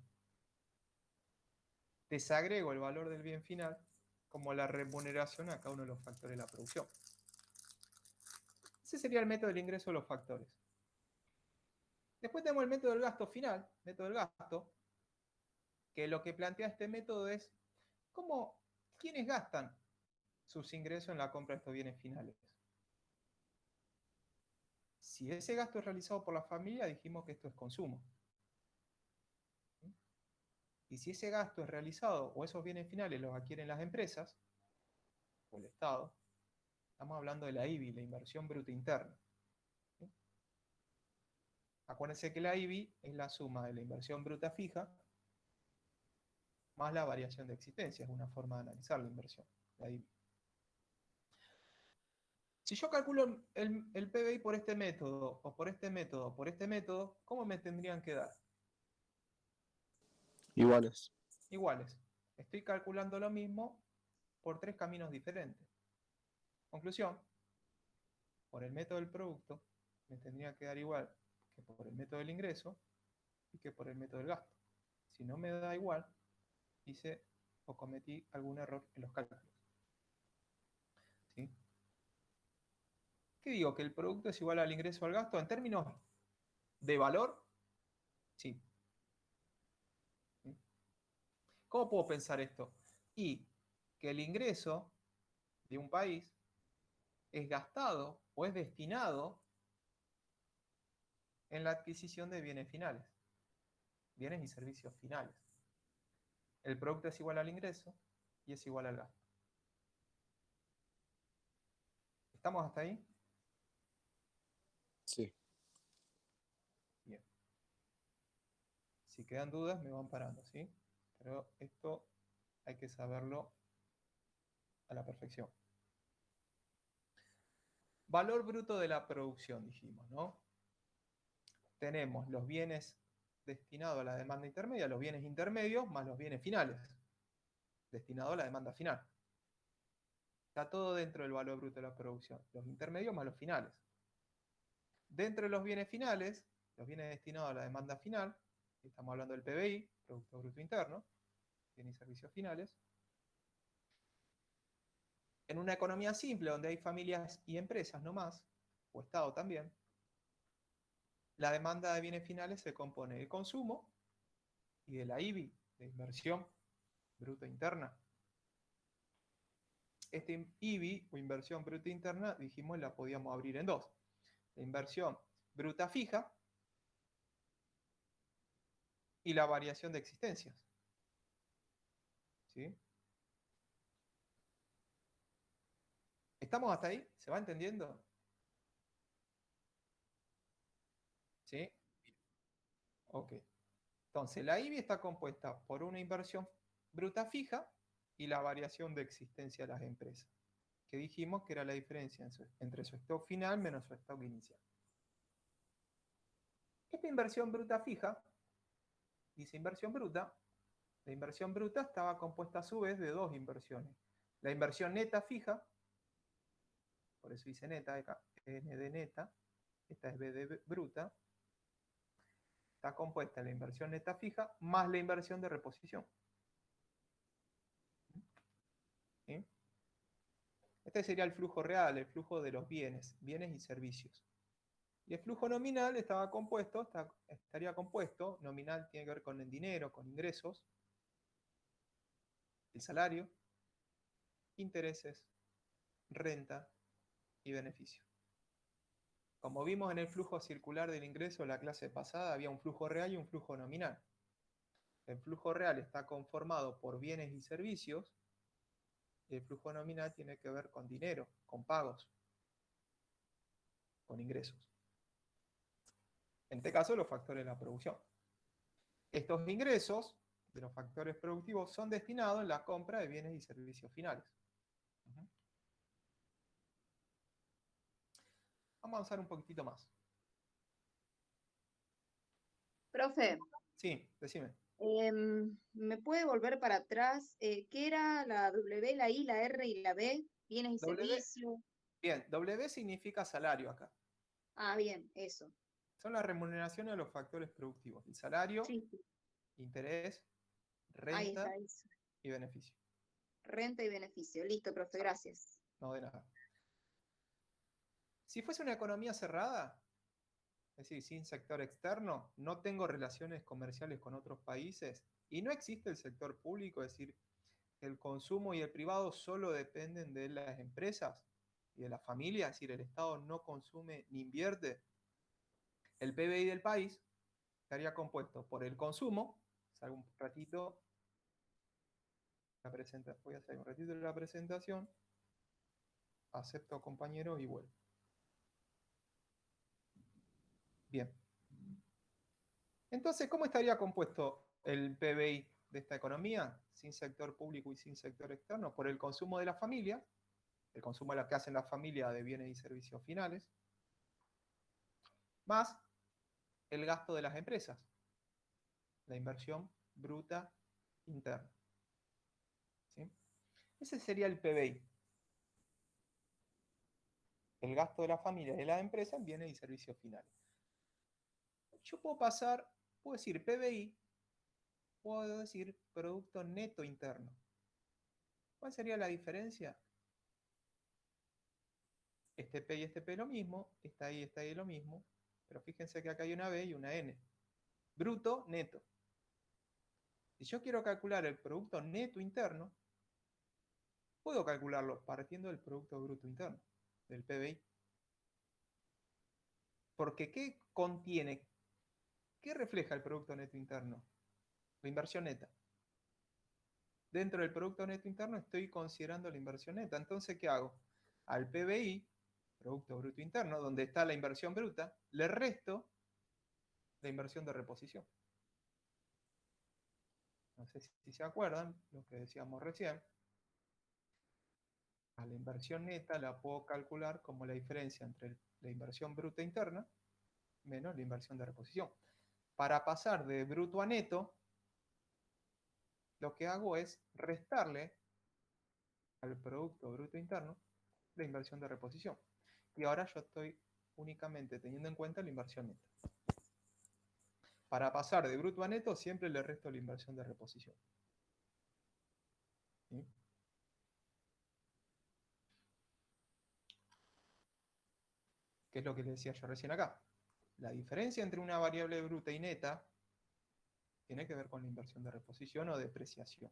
Desagrego el valor del bien final como la remuneración a cada uno de los factores de la producción. Ese sería el método del ingreso de los factores. Después tenemos el método del gasto final, método del gasto, que lo que plantea este método es quiénes gastan sus ingresos en la compra de estos bienes finales. Si ese gasto es realizado por la familia, dijimos que esto es consumo. Y si ese gasto es realizado o esos bienes finales los adquieren las empresas o el Estado, estamos hablando de la IBI, la inversión bruta interna. ¿Sí? Acuérdense que la IBI es la suma de la inversión bruta fija más la variación de existencia, es una forma de analizar la inversión, la IBI. Si yo calculo el PBI por este método, o por este método, o por este método, ¿cómo me tendrían que dar? Iguales. Iguales. Estoy calculando lo mismo por tres caminos diferentes. Conclusión, por el método del producto, me tendría que dar igual que por el método del ingreso y que por el método del gasto. Si no me da igual, hice o cometí algún error en los cálculos. ¿Sí? ¿Qué digo? ¿Que el producto es igual al ingreso o al gasto? En términos de valor, sí. ¿Sí? ¿Cómo puedo pensar esto? Y que el ingreso de un país es gastado o es destinado en la adquisición de bienes finales, bienes y servicios finales. El producto es igual al ingreso y es igual al gasto. ¿Estamos hasta ahí? Sí. Bien. Si quedan dudas, me van parando, ¿sí? Pero esto hay que saberlo a la perfección. Valor bruto de la producción, dijimos, ¿no? Tenemos los bienes destinados a la demanda intermedia, los bienes intermedios más los bienes finales, destinados a la demanda final. Está todo dentro del valor bruto de la producción, los intermedios más los finales. Dentro de los bienes finales, los bienes destinados a la demanda final, estamos hablando del PBI, Producto Bruto Interno, bienes y servicios finales. En una economía simple, donde hay familias y empresas no más, o Estado también, la demanda de bienes finales se compone del consumo y de la IBI, de inversión bruta interna. este IBI, o inversión bruta interna, dijimos la podíamos abrir en dos. La inversión bruta fija y la variación de existencias. ¿Sí? ¿Estamos hasta ahí? ¿Se va entendiendo? ¿Sí? Ok. Entonces, la IBI está compuesta por una inversión bruta fija y la variación de existencia de las empresas, que dijimos que era la diferencia entre su stock final menos su stock inicial. Esta inversión bruta fija, dice inversión bruta, la inversión bruta estaba compuesta a su vez de dos inversiones. La inversión neta fija, por eso dice neta, acá, N de neta, esta es B de bruta, está compuesta la inversión neta fija más la inversión de reposición. ¿Sí? Este sería el flujo real, el flujo de los bienes y servicios. Y el flujo nominal estaría compuesto, nominal tiene que ver con el dinero, con ingresos, el salario, intereses, renta y beneficio. Como vimos en el flujo circular del ingreso de la clase pasada, había un flujo real y un flujo nominal. El flujo real está conformado por bienes y servicios, y el flujo nominal tiene que ver con dinero, con pagos, con ingresos. En este caso, los factores de la producción. Estos ingresos de los factores productivos son destinados en la compra de bienes y servicios finales. Vamos a avanzar un poquitito más. Profe, Sí, decime. ¿me puede volver para atrás? ¿Qué era la W, la I, la R y la B? Bienes y servicios. Bien, W significa salario acá. Ah, bien, eso. Son las remuneraciones de los factores productivos. El salario, Sí, sí. interés, Ahí renta está, eso. y beneficio. Renta y beneficio. Listo, profe, gracias. No de nada. Si fuese una economía cerrada, es decir, sin sector externo, no tengo relaciones comerciales con otros países y no existe el sector público, es decir, el consumo y el privado solo dependen de las empresas y de las familias, es decir, el Estado no consume ni invierte, el PBI del país estaría compuesto por el consumo, salgo un ratito, voy a hacer un ratito de la presentación, acepto compañero y vuelvo. Bien. Entonces, ¿cómo estaría compuesto el PBI de esta economía, sin sector público y sin sector externo? Por el consumo de la familia, el consumo de lo que hacen las familias de bienes y servicios finales, más el gasto de las empresas, la inversión bruta interna. ¿Sí? Ese sería el PBI. El gasto de la familia y de la empresa en bienes y servicios finales. Yo puedo decir PBI, puedo decir Producto Neto Interno. ¿Cuál sería la diferencia? Este P y este P lo mismo, está ahí lo mismo, pero fíjense que acá hay una B y una N. Bruto, neto. Si yo quiero calcular el Producto Neto Interno, puedo calcularlo partiendo del Producto Bruto Interno, del PBI. Porque ¿qué contiene? ¿Qué refleja el Producto Neto Interno? La inversión neta. Dentro del Producto Neto Interno estoy considerando la inversión neta. Entonces, ¿qué hago? Al PBI, Producto Bruto Interno, donde está la inversión bruta, le resto la inversión de reposición. No sé si se acuerdan lo que decíamos recién. A la inversión neta la puedo calcular como la diferencia entre la inversión bruta interna menos la inversión de reposición. Para pasar de bruto a neto, lo que hago es restarle al producto bruto interno la inversión de reposición. Y ahora yo estoy únicamente teniendo en cuenta la inversión neta. Para pasar de bruto a neto, siempre le resto la inversión de reposición. ¿Sí? ¿Qué es lo que les decía yo recién acá? La diferencia entre una variable bruta y neta tiene que ver con la inversión de reposición o depreciación.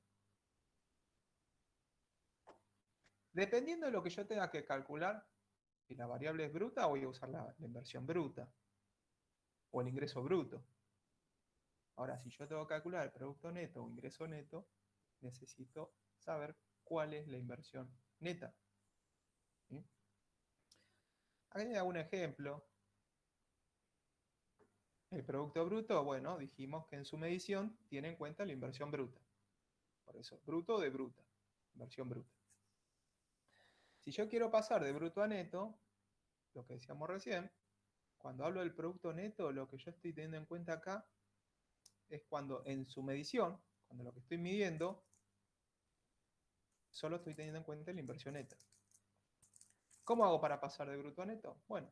Dependiendo de lo que yo tenga que calcular, si la variable es bruta, voy a usar la inversión bruta o el ingreso bruto. Ahora, si yo tengo que calcular el producto neto o ingreso neto, necesito saber cuál es la inversión neta. ¿Sí? Aquí le hago un ejemplo. El producto bruto, bueno, dijimos que en su medición tiene en cuenta la inversión bruta. Por eso, bruto de bruta, inversión bruta. Si yo quiero pasar de bruto a neto, lo que decíamos recién, cuando hablo del producto neto, lo que yo estoy teniendo en cuenta acá es cuando en su medición, cuando lo que estoy midiendo, solo estoy teniendo en cuenta la inversión neta. ¿Cómo hago para pasar de bruto a neto? Bueno,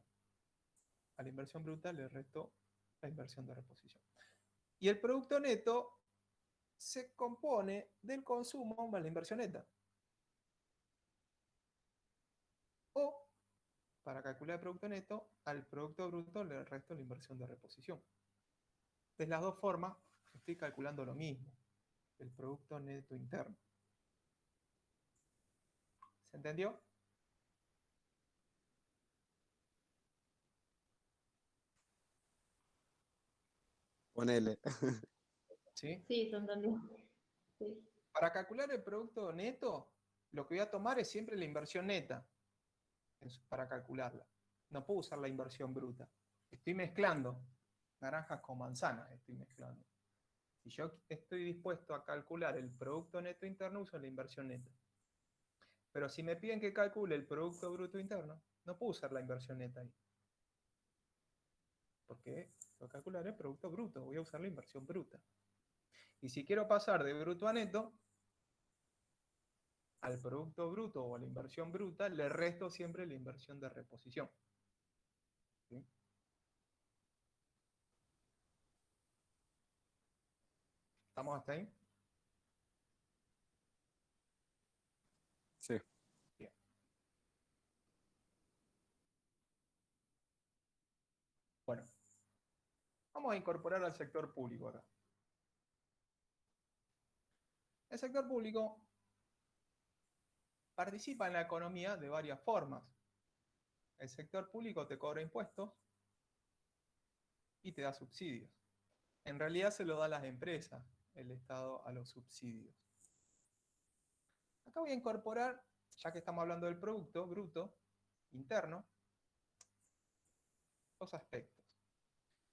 a la inversión bruta le resto la inversión de reposición. Y el producto neto se compone del consumo más la inversión neta. O, para calcular el producto neto, al producto bruto le resto la inversión de reposición. De las dos formas, estoy calculando lo mismo, el producto neto interno. ¿Se entendió? Ponele. ¿Sí? Sí, se entendió. Sí. Para calcular el producto neto, lo que voy a tomar es siempre la inversión neta para calcularla. No puedo usar la inversión bruta. Estoy mezclando naranjas con manzanas, estoy mezclando. Si yo estoy dispuesto a calcular el producto neto interno, uso la inversión neta. Pero si me piden que calcule el producto bruto interno, no puedo usar la inversión neta ahí. Porque voy a calcular el producto bruto, voy a usar la inversión bruta. Y si quiero pasar de bruto a neto, al producto bruto o a la inversión bruta, le resto siempre la inversión de reposición. ¿Sí? ¿Estamos hasta ahí? Sí. Bien. Bueno, vamos a incorporar al sector público acá. El sector público participa en la economía de varias formas. El sector público te cobra impuestos y te da subsidios. En realidad se lo da a las empresas, el Estado a los subsidios. Acá voy a incorporar, ya que estamos hablando del producto bruto interno, dos aspectos.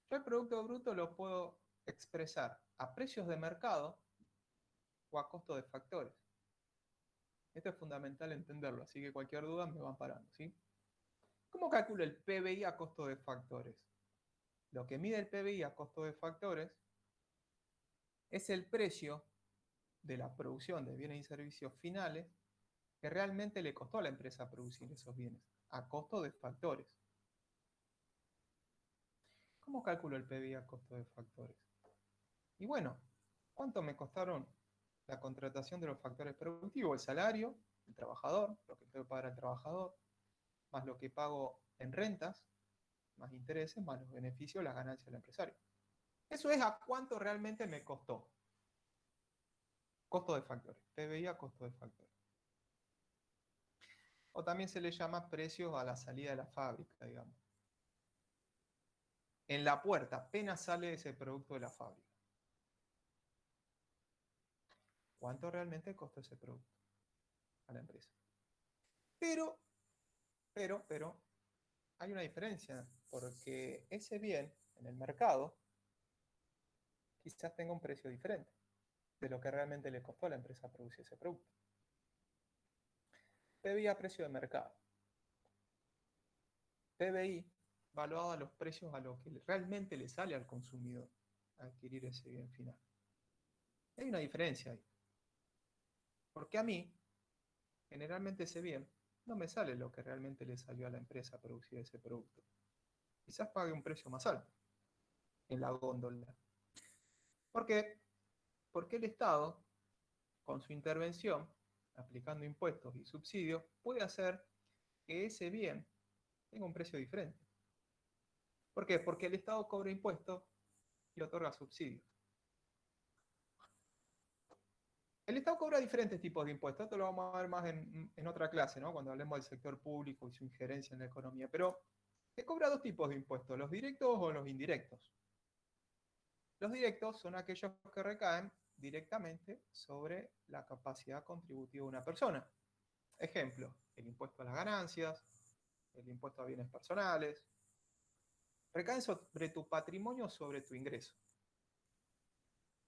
Yo el producto bruto lo puedo expresar a precios de mercado o a costo de factores. Esto es fundamental entenderlo, así que cualquier duda me van parando, ¿sí? ¿Cómo calculo el PBI a costo de factores? Lo que mide el PBI a costo de factores es el precio de la producción de bienes y servicios finales que realmente le costó a la empresa producir esos bienes, a costo de factores. ¿Cómo calculo el PBI a costo de factores? Y bueno, ¿cuánto me costaron la contratación de los factores productivos? El salario, el trabajador, lo que tengo que pagar al trabajador, más lo que pago en rentas, más intereses, más los beneficios, las ganancias del empresario. Eso es a cuánto realmente me costó. Costo de factores, PBI a costo de factores. O también se le llama precios a la salida de la fábrica, digamos. En la puerta, apenas sale ese producto de la fábrica. ¿Cuánto realmente costó ese producto a la empresa? Pero, hay una diferencia, porque ese bien en el mercado quizás tenga un precio diferente de lo que realmente le costó a la empresa producir ese producto. PBI a precio de mercado. PBI valuado a los precios a lo que realmente le sale al consumidor adquirir ese bien final. Hay una diferencia ahí. Porque a mí, generalmente ese bien no me sale lo que realmente le salió a la empresa producir ese producto. Quizás pague un precio más alto en la góndola. ¿Por qué? Porque el Estado, con su intervención, aplicando impuestos y subsidios, puede hacer que ese bien tenga un precio diferente. ¿Por qué? Porque el Estado cobra impuestos y otorga subsidios. El Estado cobra diferentes tipos de impuestos. Esto lo vamos a ver más en otra clase, ¿no? Cuando hablemos del sector público y su injerencia en la economía. Pero se cobra dos tipos de impuestos, los directos o los indirectos. Los directos son aquellos que recaen directamente sobre la capacidad contributiva de una persona. Ejemplo, el impuesto a las ganancias, el impuesto a bienes personales, recaen sobre tu patrimonio o sobre tu ingreso.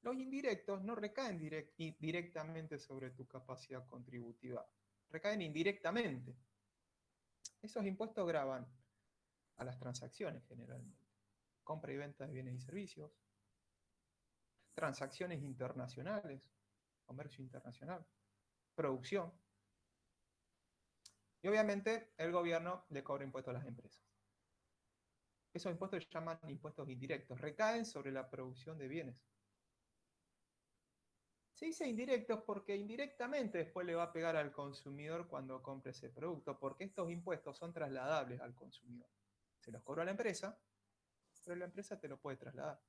Los indirectos no recaen directamente sobre tu capacidad contributiva, recaen indirectamente. Esos impuestos gravan a las transacciones generalmente, compra y venta de bienes y servicios, transacciones internacionales, comercio internacional, producción. Y obviamente el gobierno le cobra impuestos a las empresas. Esos impuestos se llaman impuestos indirectos, recaen sobre la producción de bienes. Se dice indirectos porque indirectamente después le va a pegar al consumidor cuando compre ese producto, porque estos impuestos son trasladables al consumidor. Se los cobra a la empresa, pero la empresa te lo puede trasladar.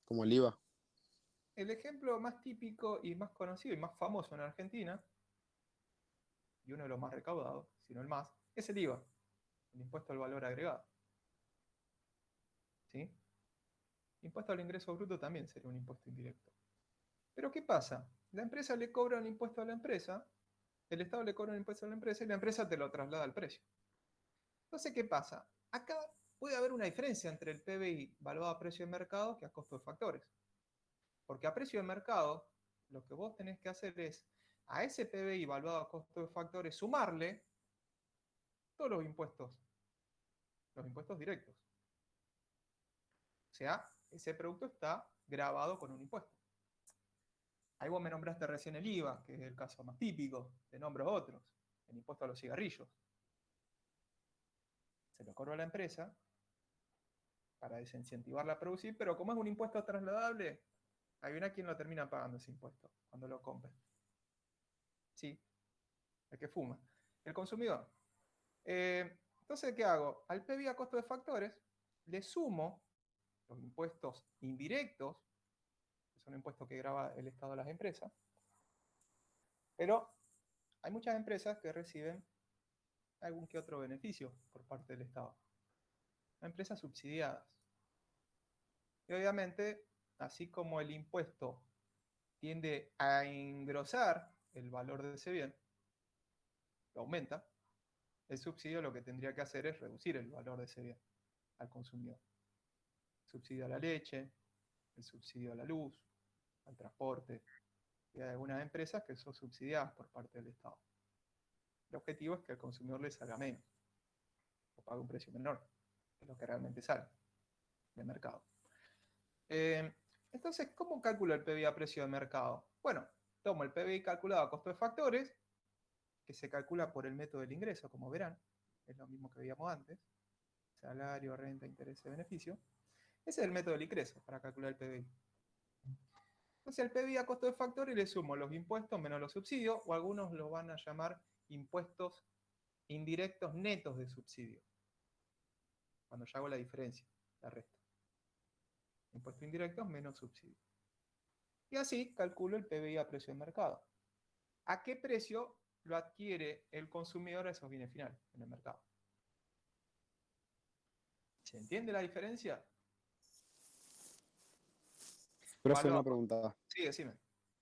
Como el IVA. El ejemplo más típico y más conocido y más famoso en Argentina, y uno de los más recaudados, si no el más, es el IVA, el impuesto al valor agregado. ¿Sí? Impuesto al ingreso bruto también sería un impuesto indirecto. Pero ¿qué pasa? La empresa le cobra un impuesto a la empresa, el Estado le cobra un impuesto a la empresa y la empresa te lo traslada al precio. Entonces, ¿qué pasa? Acá puede haber una diferencia entre el PBI valuado a precio de mercado que a costo de factores. Porque a precio de mercado, lo que vos tenés que hacer es, a ese PBI valuado a costo de factores, sumarle todos los impuestos directos. O sea, ese producto está grabado con un impuesto. Ahí vos me nombraste recién el IVA, que es el caso más típico, te nombro otros, el impuesto a los cigarrillos. Se lo cobra a la empresa para desincentivarla a producir, pero como es un impuesto trasladable, hay una quien lo termina pagando ese impuesto cuando lo compre. Sí, el que fuma, el consumidor. Entonces, ¿qué hago? Al PBI a costo de factores, le sumo los impuestos indirectos, que son impuestos que grava el Estado a las empresas, pero hay muchas empresas que reciben algún que otro beneficio por parte del Estado. Empresas subsidiadas. Y obviamente, así como el impuesto tiende a engrosar el valor de ese bien, lo aumenta, el subsidio lo que tendría que hacer es reducir el valor de ese bien al consumidor. El subsidio a la leche, el subsidio a la luz, al transporte. Y hay algunas empresas que son subsidiadas por parte del Estado. El objetivo es que al consumidor le salga menos, o pague un precio menor, que es lo que realmente sale del mercado. Entonces, ¿cómo calculo el PBI a precio de mercado? Bueno, tomo el PBI calculado a costo de factores, que se calcula por el método del ingreso, como verán, es lo mismo que veíamos antes, salario, renta, interés y beneficio. Ese es el método del ingreso para calcular el PBI. Entonces, el PBI a costo de factores le sumo los impuestos menos los subsidios, o algunos lo van a llamar impuestos indirectos netos de subsidio. Cuando ya hago la diferencia, la resto. Impuestos indirectos menos subsidio. Y así calculo el PBI a precio de mercado. ¿A qué precio lo adquiere el consumidor a esos bienes finales en el mercado? ¿Se entiende la diferencia? Profe, una pregunta. Sí, decime.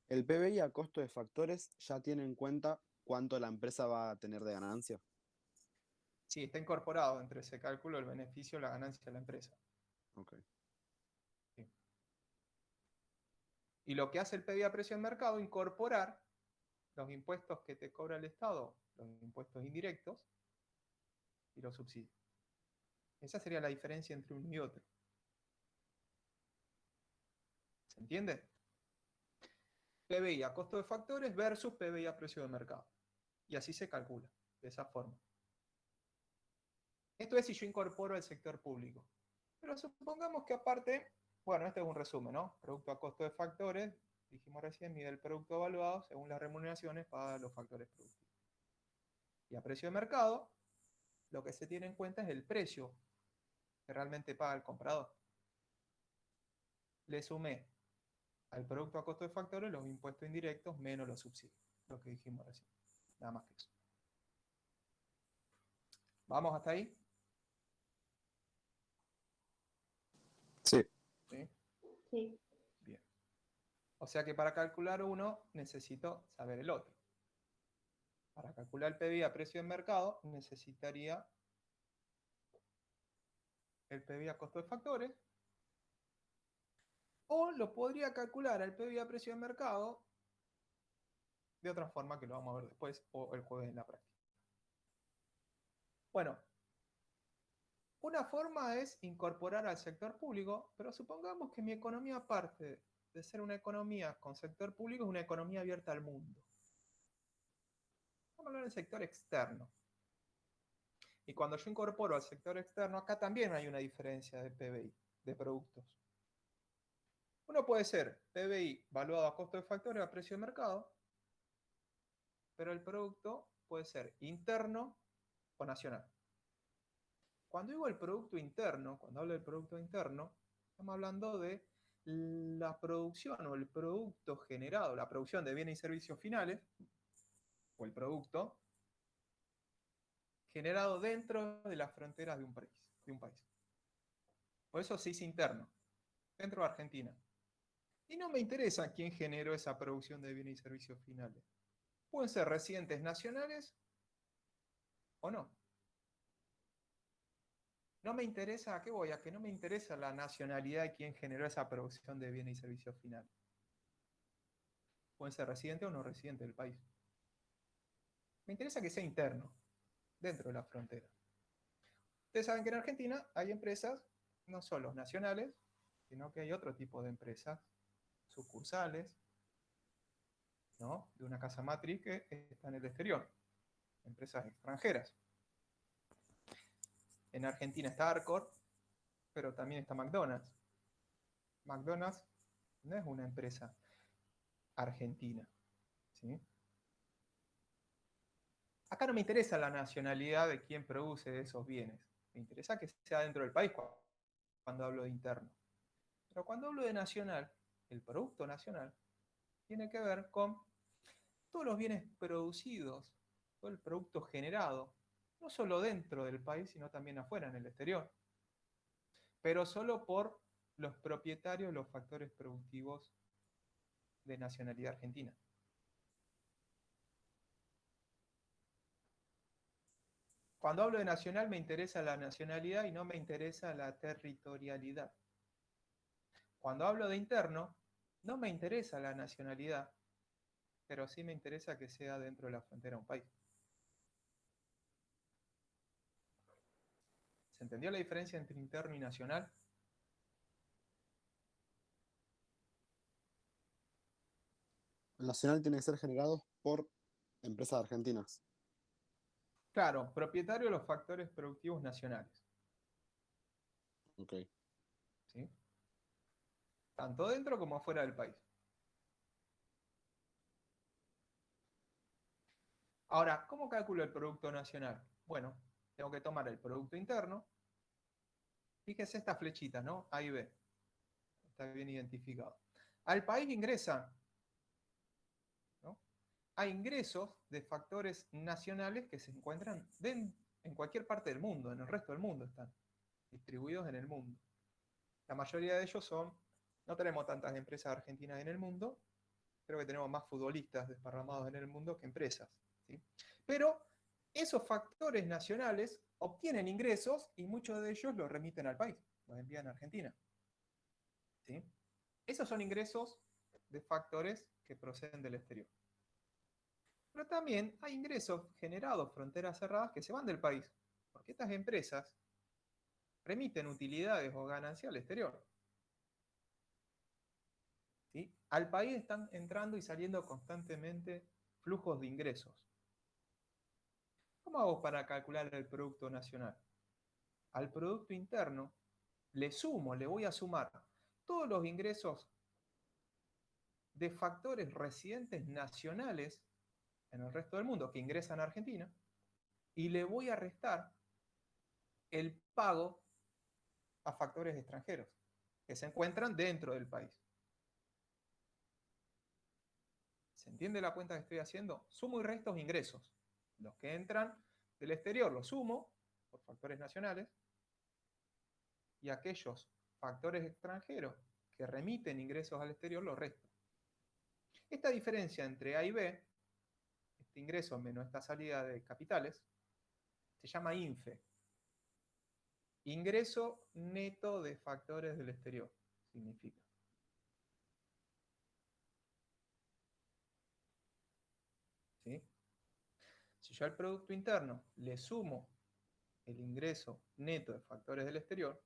¿El PBI a costo de factores ya tiene en cuenta cuánto la empresa va a tener de ganancia? Sí, está incorporado entre ese cálculo el beneficio, la ganancia de la empresa. Ok. Sí. Y lo que hace el PBI a precio de mercado, incorporar los impuestos que te cobra el Estado, los impuestos indirectos y los subsidios. Esa sería la diferencia entre uno y otro. ¿Se entiende? PBI a costo de factores versus PBI a precio de mercado. Y así se calcula, de esa forma. Esto es si yo incorporo el sector público. Pero supongamos que aparte, bueno, este es un resumen, ¿no? Producto a costo de factores, dijimos recién, mide el producto evaluado según las remuneraciones para los factores productivos. Y a precio de mercado, lo que se tiene en cuenta es el precio que realmente paga el comprador. Le sumé al producto a costo de factores los impuestos indirectos menos los subsidios, lo que dijimos recién. Nada más que eso. ¿Vamos hasta ahí? Sí. ¿Sí? Sí. Bien. O sea que para calcular uno necesito saber el otro. Para calcular el PBI a precio de mercado necesitaría el PBI a costo de factores, o lo podría calcular al PBI a precio de mercado de otra forma que lo vamos a ver después o el jueves en la práctica. Bueno, una forma es incorporar al sector público, pero supongamos que mi economía, aparte de ser una economía con sector público, es una economía abierta al mundo. Vamos a hablar del sector externo. Y cuando yo incorporo al sector externo, acá también hay una diferencia de PBI, de productos. Uno puede ser PBI valuado a costo de factores a precio de mercado, pero el producto puede ser interno o nacional. Cuando digo el producto interno, cuando hablo del producto interno, estamos hablando de la producción o el producto generado, la producción de bienes y servicios finales, o el producto generado dentro de las fronteras de un país. Por eso se dice interno, dentro de Argentina. Y no me interesa quién generó esa producción de bienes y servicios finales. Pueden ser residentes nacionales o no. No me interesa, ¿a qué voy? A que no me interesa la nacionalidad de quien generó esa producción de bienes y servicios finales. Pueden ser residentes o no residentes del país. Me interesa que sea interno, dentro de la frontera. Ustedes saben que en Argentina hay empresas, no solo nacionales, sino que hay otro tipo de empresas, sucursales, ¿no? De una casa matriz que está en el exterior, empresas extranjeras. En Argentina está Arcor, pero también está McDonald's. McDonald's no es una empresa argentina, ¿sí? Acá no me interesa la nacionalidad de quien produce esos bienes. Me interesa que sea dentro del país cuando hablo de interno. Pero cuando hablo de nacional, el producto nacional tiene que ver con todos los bienes producidos, todo el producto generado, no solo dentro del país, sino también afuera, en el exterior. Pero solo por los propietarios de los factores productivos de nacionalidad argentina. Cuando hablo de nacional me interesa la nacionalidad y no me interesa la territorialidad. Cuando hablo de interno, no me interesa la nacionalidad, pero sí me interesa que sea dentro de la frontera de un país. ¿Se entendió la diferencia entre interno y nacional? El nacional tiene que ser generado por empresas argentinas. Claro, propietario de los factores productivos nacionales. Ok. ¿Sí? Tanto dentro como fuera del país. Ahora, ¿cómo calculo el producto nacional? Bueno, tengo que tomar el producto interno. Fíjese estas flechitas, ¿no? A y B. Está bien identificado. Al país ingresan, ¿no? Hay ingresos de factores nacionales que se encuentran en cualquier parte del mundo, en el resto del mundo están distribuidos en el mundo. La mayoría de ellos son, no tenemos tantas empresas argentinas en el mundo, creo que tenemos más futbolistas desparramados en el mundo que empresas, ¿sí? Pero esos factores nacionales obtienen ingresos y muchos de ellos los remiten al país, los envían a Argentina, ¿sí? Esos son ingresos de factores que proceden del exterior. Pero también hay ingresos generados fronteras cerradas que se van del país, porque estas empresas remiten utilidades o ganancias al exterior. ¿Sí? Al país están entrando y saliendo constantemente flujos de ingresos. ¿Cómo hago para calcular el producto nacional? Al producto interno le voy a sumar todos los ingresos de factores residentes nacionales en el resto del mundo que ingresan a Argentina y le voy a restar el pago a factores extranjeros que se encuentran dentro del país. ¿Se entiende la cuenta que estoy haciendo? Sumo y resto ingresos. Los que entran del exterior los sumo por factores nacionales y aquellos factores extranjeros que remiten ingresos al exterior los resto. Esta diferencia entre A y B, este ingreso menos esta salida de capitales, se llama INFE. Ingreso neto de factores del exterior, significa. ¿Sí? Si yo al Producto Interno le sumo el ingreso neto de factores del exterior,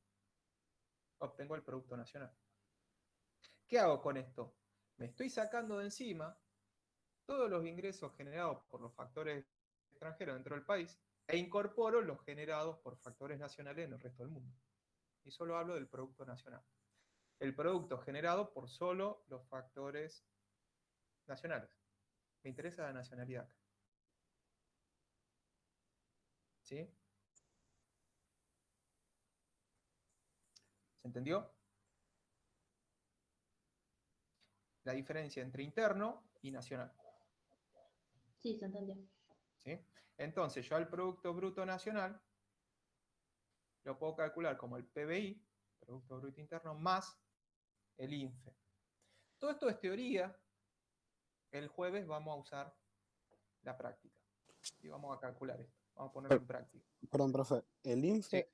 obtengo el Producto Nacional. ¿Qué hago con esto? Me estoy sacando de encima todos los ingresos generados por los factores extranjeros dentro del país e incorporo los generados por factores nacionales en el resto del mundo. Y solo hablo del Producto Nacional. El producto generado por solo los factores nacionales. Me interesa la nacionalidad acá. ¿Sí? ¿Se entendió? La diferencia entre interno y nacional. Sí, se entendió. ¿Sí? Entonces, yo al Producto Bruto Nacional lo puedo calcular como el PBI, Producto Bruto Interno, más el INFE. Todo esto es teoría. El jueves vamos a usar la práctica. Y vamos a calcular esto. Vamos a ponerlo en práctica. Perdón, profe. El Sí. INFE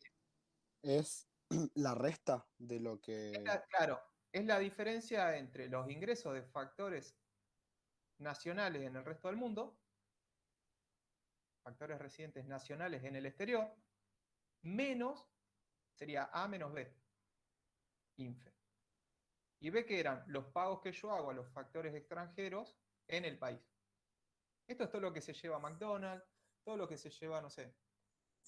es la resta de lo que... Claro, es la diferencia entre los ingresos de factores nacionales en el resto del mundo, factores residentes nacionales en el exterior, menos, sería A menos B, INFE. Y B que eran los pagos que yo hago a los factores extranjeros en el país. Esto es todo lo que se lleva a McDonald's, todo lo que se lleva, no sé,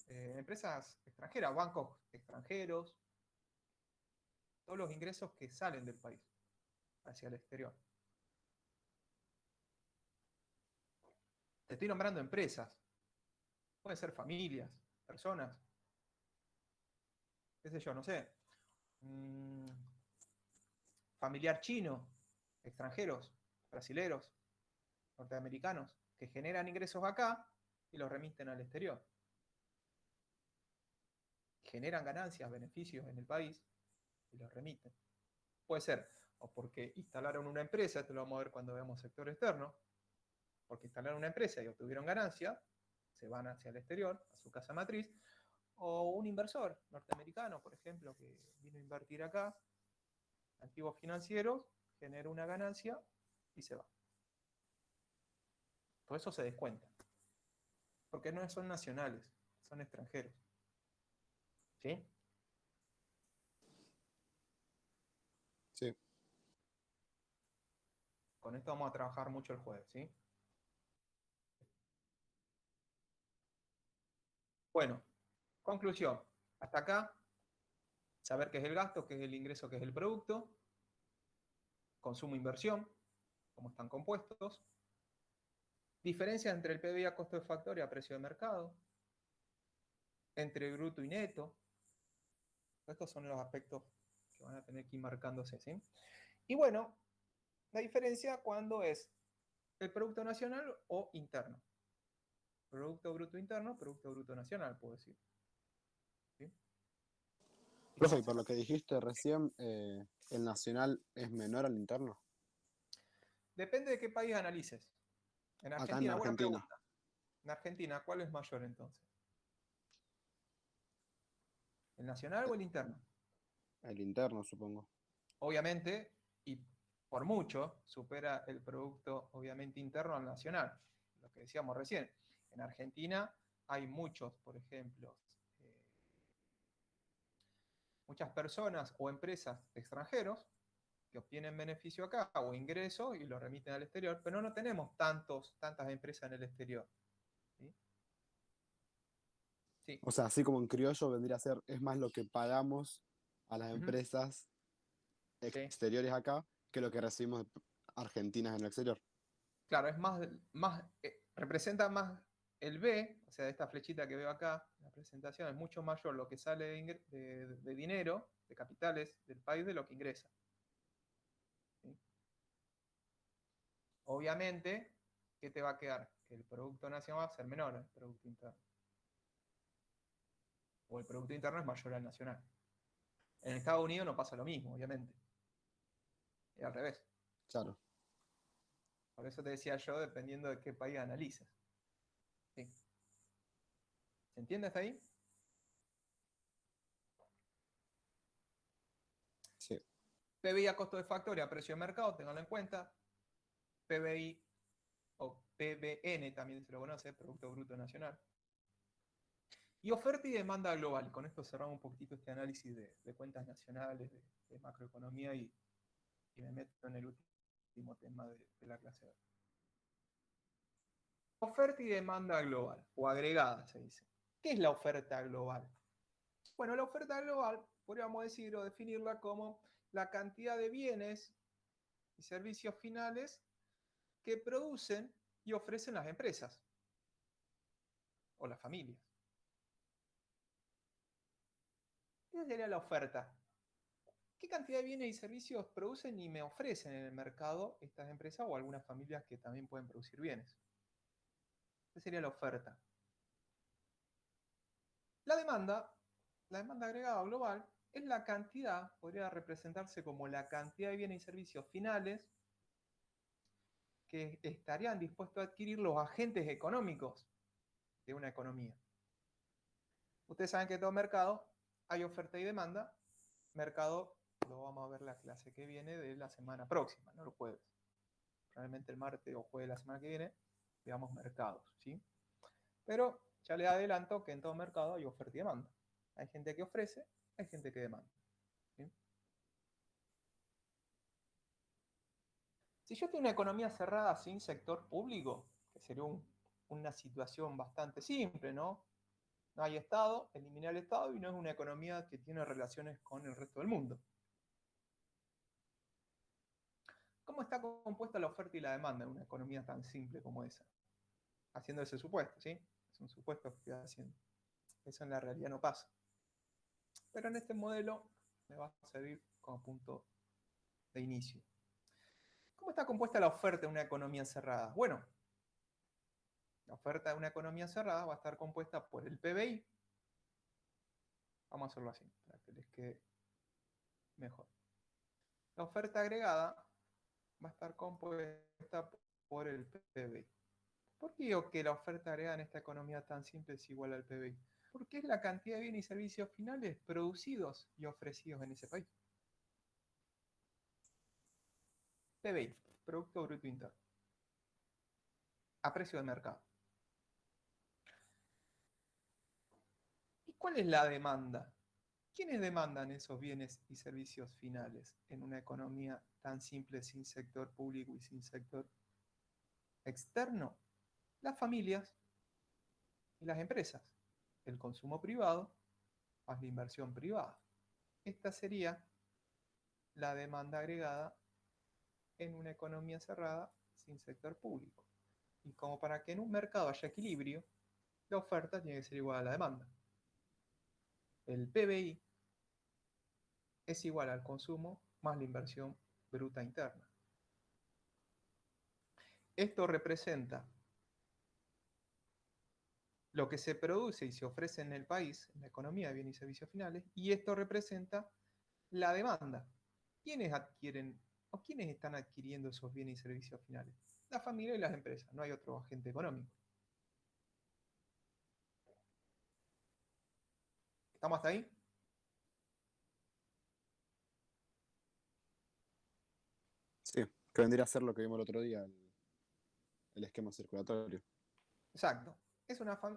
empresas extranjeras, bancos extranjeros, todos los ingresos que salen del país hacia el exterior. Te estoy nombrando empresas, pueden ser familias, personas, qué sé yo, no sé, familiar chino, extranjeros, brasileros, norteamericanos, que generan ingresos acá y los remiten al exterior. Generan ganancias, beneficios en el país y los remiten. Puede ser o porque instalaron una empresa, esto lo vamos a ver cuando veamos sector externo, porque instalaron una empresa y obtuvieron ganancia, se van hacia el exterior, a su casa matriz, o un inversor norteamericano, por ejemplo, que vino a invertir acá, activos financieros, genera una ganancia y se va. Todo eso se descuenta. Porque no son nacionales, son extranjeros. ¿Sí? Sí. Con esto vamos a trabajar mucho el jueves, ¿sí? Bueno, conclusión. Hasta acá, saber qué es el gasto, qué es el ingreso, qué es el producto, consumo e inversión, cómo están compuestos, diferencia entre el PBI a costo de factor y a precio de mercado, entre bruto y neto. Estos son los aspectos que van a tener que ir marcándose, ¿sí? Y bueno, la diferencia cuando es el producto nacional o interno. Producto bruto interno, producto bruto nacional, puedo decir. ¿Sí? Profe, y por lo que dijiste recién, ¿el nacional es menor al interno? Depende de qué país analices. En Acá en Argentina, buena Argentina. pregunta. En Argentina, ¿cuál es mayor entonces? ¿El nacional o el interno? El interno, supongo. Obviamente, y por mucho, supera el producto, obviamente, interno al nacional. Lo que decíamos recién. En Argentina hay muchos, por ejemplo, muchas personas o empresas extranjeros que obtienen beneficio acá o ingreso y lo remiten al exterior, pero no tenemos tantas empresas en el exterior. ¿Sí? Sí. O sea, así como en criollo vendría a ser, es más lo que pagamos a las empresas Sí. exteriores acá que lo que recibimos de argentinas en el exterior. Claro, es representa más el B, o sea, esta flechita que veo acá, la presentación es mucho mayor lo que sale de dinero, de capitales del país, de lo que ingresa. ¿Sí? obviamente, ¿qué te va a quedar? Que el Producto Nacional va a ser menor al Producto Interno. O el Producto Interno es mayor al nacional. En Estados Unidos no pasa lo mismo, obviamente. Es al revés. Claro. Por eso te decía yo, dependiendo de qué país analices. ¿Sí? ¿Se entiende hasta ahí? Sí. PBI a costo de factoría, a precio de mercado, tenganlo en cuenta. PBI o PBN también se lo conoce, Producto Bruto Nacional. Y oferta y demanda global. Y con esto cerramos un poquitito este análisis de cuentas nacionales, de macroeconomía y me meto en el último tema de la clase de hoy. Oferta y demanda global, o agregada se dice. ¿Qué es la oferta global? Bueno, la oferta global, podríamos decir o definirla como la cantidad de bienes y servicios finales que producen y ofrecen las empresas o las familias. ¿Qué sería la oferta? ¿Qué cantidad de bienes y servicios producen y me ofrecen en el mercado estas empresas o algunas familias que también pueden producir bienes? ¿Qué sería la oferta? La demanda agregada global, es la cantidad, podría representarse como la cantidad de bienes y servicios finales que estarían dispuestos a adquirir los agentes económicos de una economía. Ustedes saben que en todo mercado hay oferta y demanda. Mercado lo vamos a ver la clase que viene de la semana próxima, no los jueves. Probablemente el martes o jueves de la semana que viene veamos mercados, ¿sí? Pero ya les adelanto que en todo mercado hay oferta y demanda. Hay gente que ofrece, hay gente que demanda, ¿sí? Si yo tengo una economía cerrada sin sector público, que sería una situación bastante simple, ¿no? No hay Estado, eliminar el Estado y no es una economía que tiene relaciones con el resto del mundo. ¿Cómo está compuesta la oferta y la demanda en una economía tan simple como esa? Haciendo ese supuesto, ¿sí? Es un supuesto que estoy haciendo. Eso en la realidad no pasa. Pero en este modelo me va a servir como punto de inicio. ¿Cómo está compuesta la oferta en una economía cerrada? Bueno, la oferta de una economía cerrada va a estar compuesta por el PBI. Vamos a hacerlo así, para que les quede mejor. La oferta agregada va a estar compuesta por el PBI. ¿Por qué digo que la oferta agregada en esta economía tan simple es igual al PBI? Porque es la cantidad de bienes y servicios finales producidos y ofrecidos en ese país. PBI, Producto Bruto Interno, a precio de mercado. ¿Y cuál es la demanda? ¿Quiénes demandan esos bienes y servicios finales en una economía tan simple sin sector público y sin sector externo? Las familias y las empresas, el consumo privado más la inversión privada. Esta sería la demanda agregada en una economía cerrada sin sector público. Y como para que en un mercado haya equilibrio, la oferta tiene que ser igual a la demanda. El PBI es igual al consumo más la inversión bruta interna. Esto representa lo que se produce y se ofrece en el país, en la economía de bienes y servicios finales, y esto representa la demanda. ¿Quiénes adquieren o quiénes están adquiriendo esos bienes y servicios finales? La familia y las empresas, no hay otro agente económico. ¿Estamos hasta ahí? Sí, que vendría a ser lo que vimos el otro día, el esquema circulatorio. Exacto.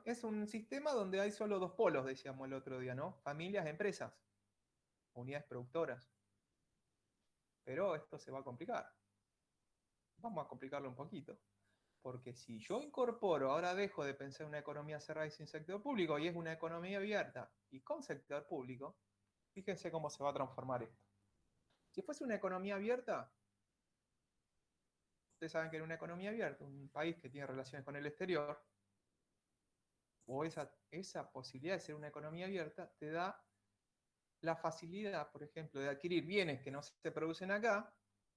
Es un sistema donde hay solo dos polos, decíamos el otro día, ¿no? Familias, empresas, unidades productoras. Pero esto se va a complicar. Vamos a complicarlo un poquito. Porque si yo incorporo, ahora dejo de pensar en una economía cerrada y sin sector público, y es una economía abierta y con sector público, fíjense cómo se va a transformar esto. Si fuese una economía abierta, ustedes saben que en una economía abierta, un país que tiene relaciones con el exterior, o esa posibilidad de ser una economía abierta, te da la facilidad, por ejemplo, de adquirir bienes que no se producen acá,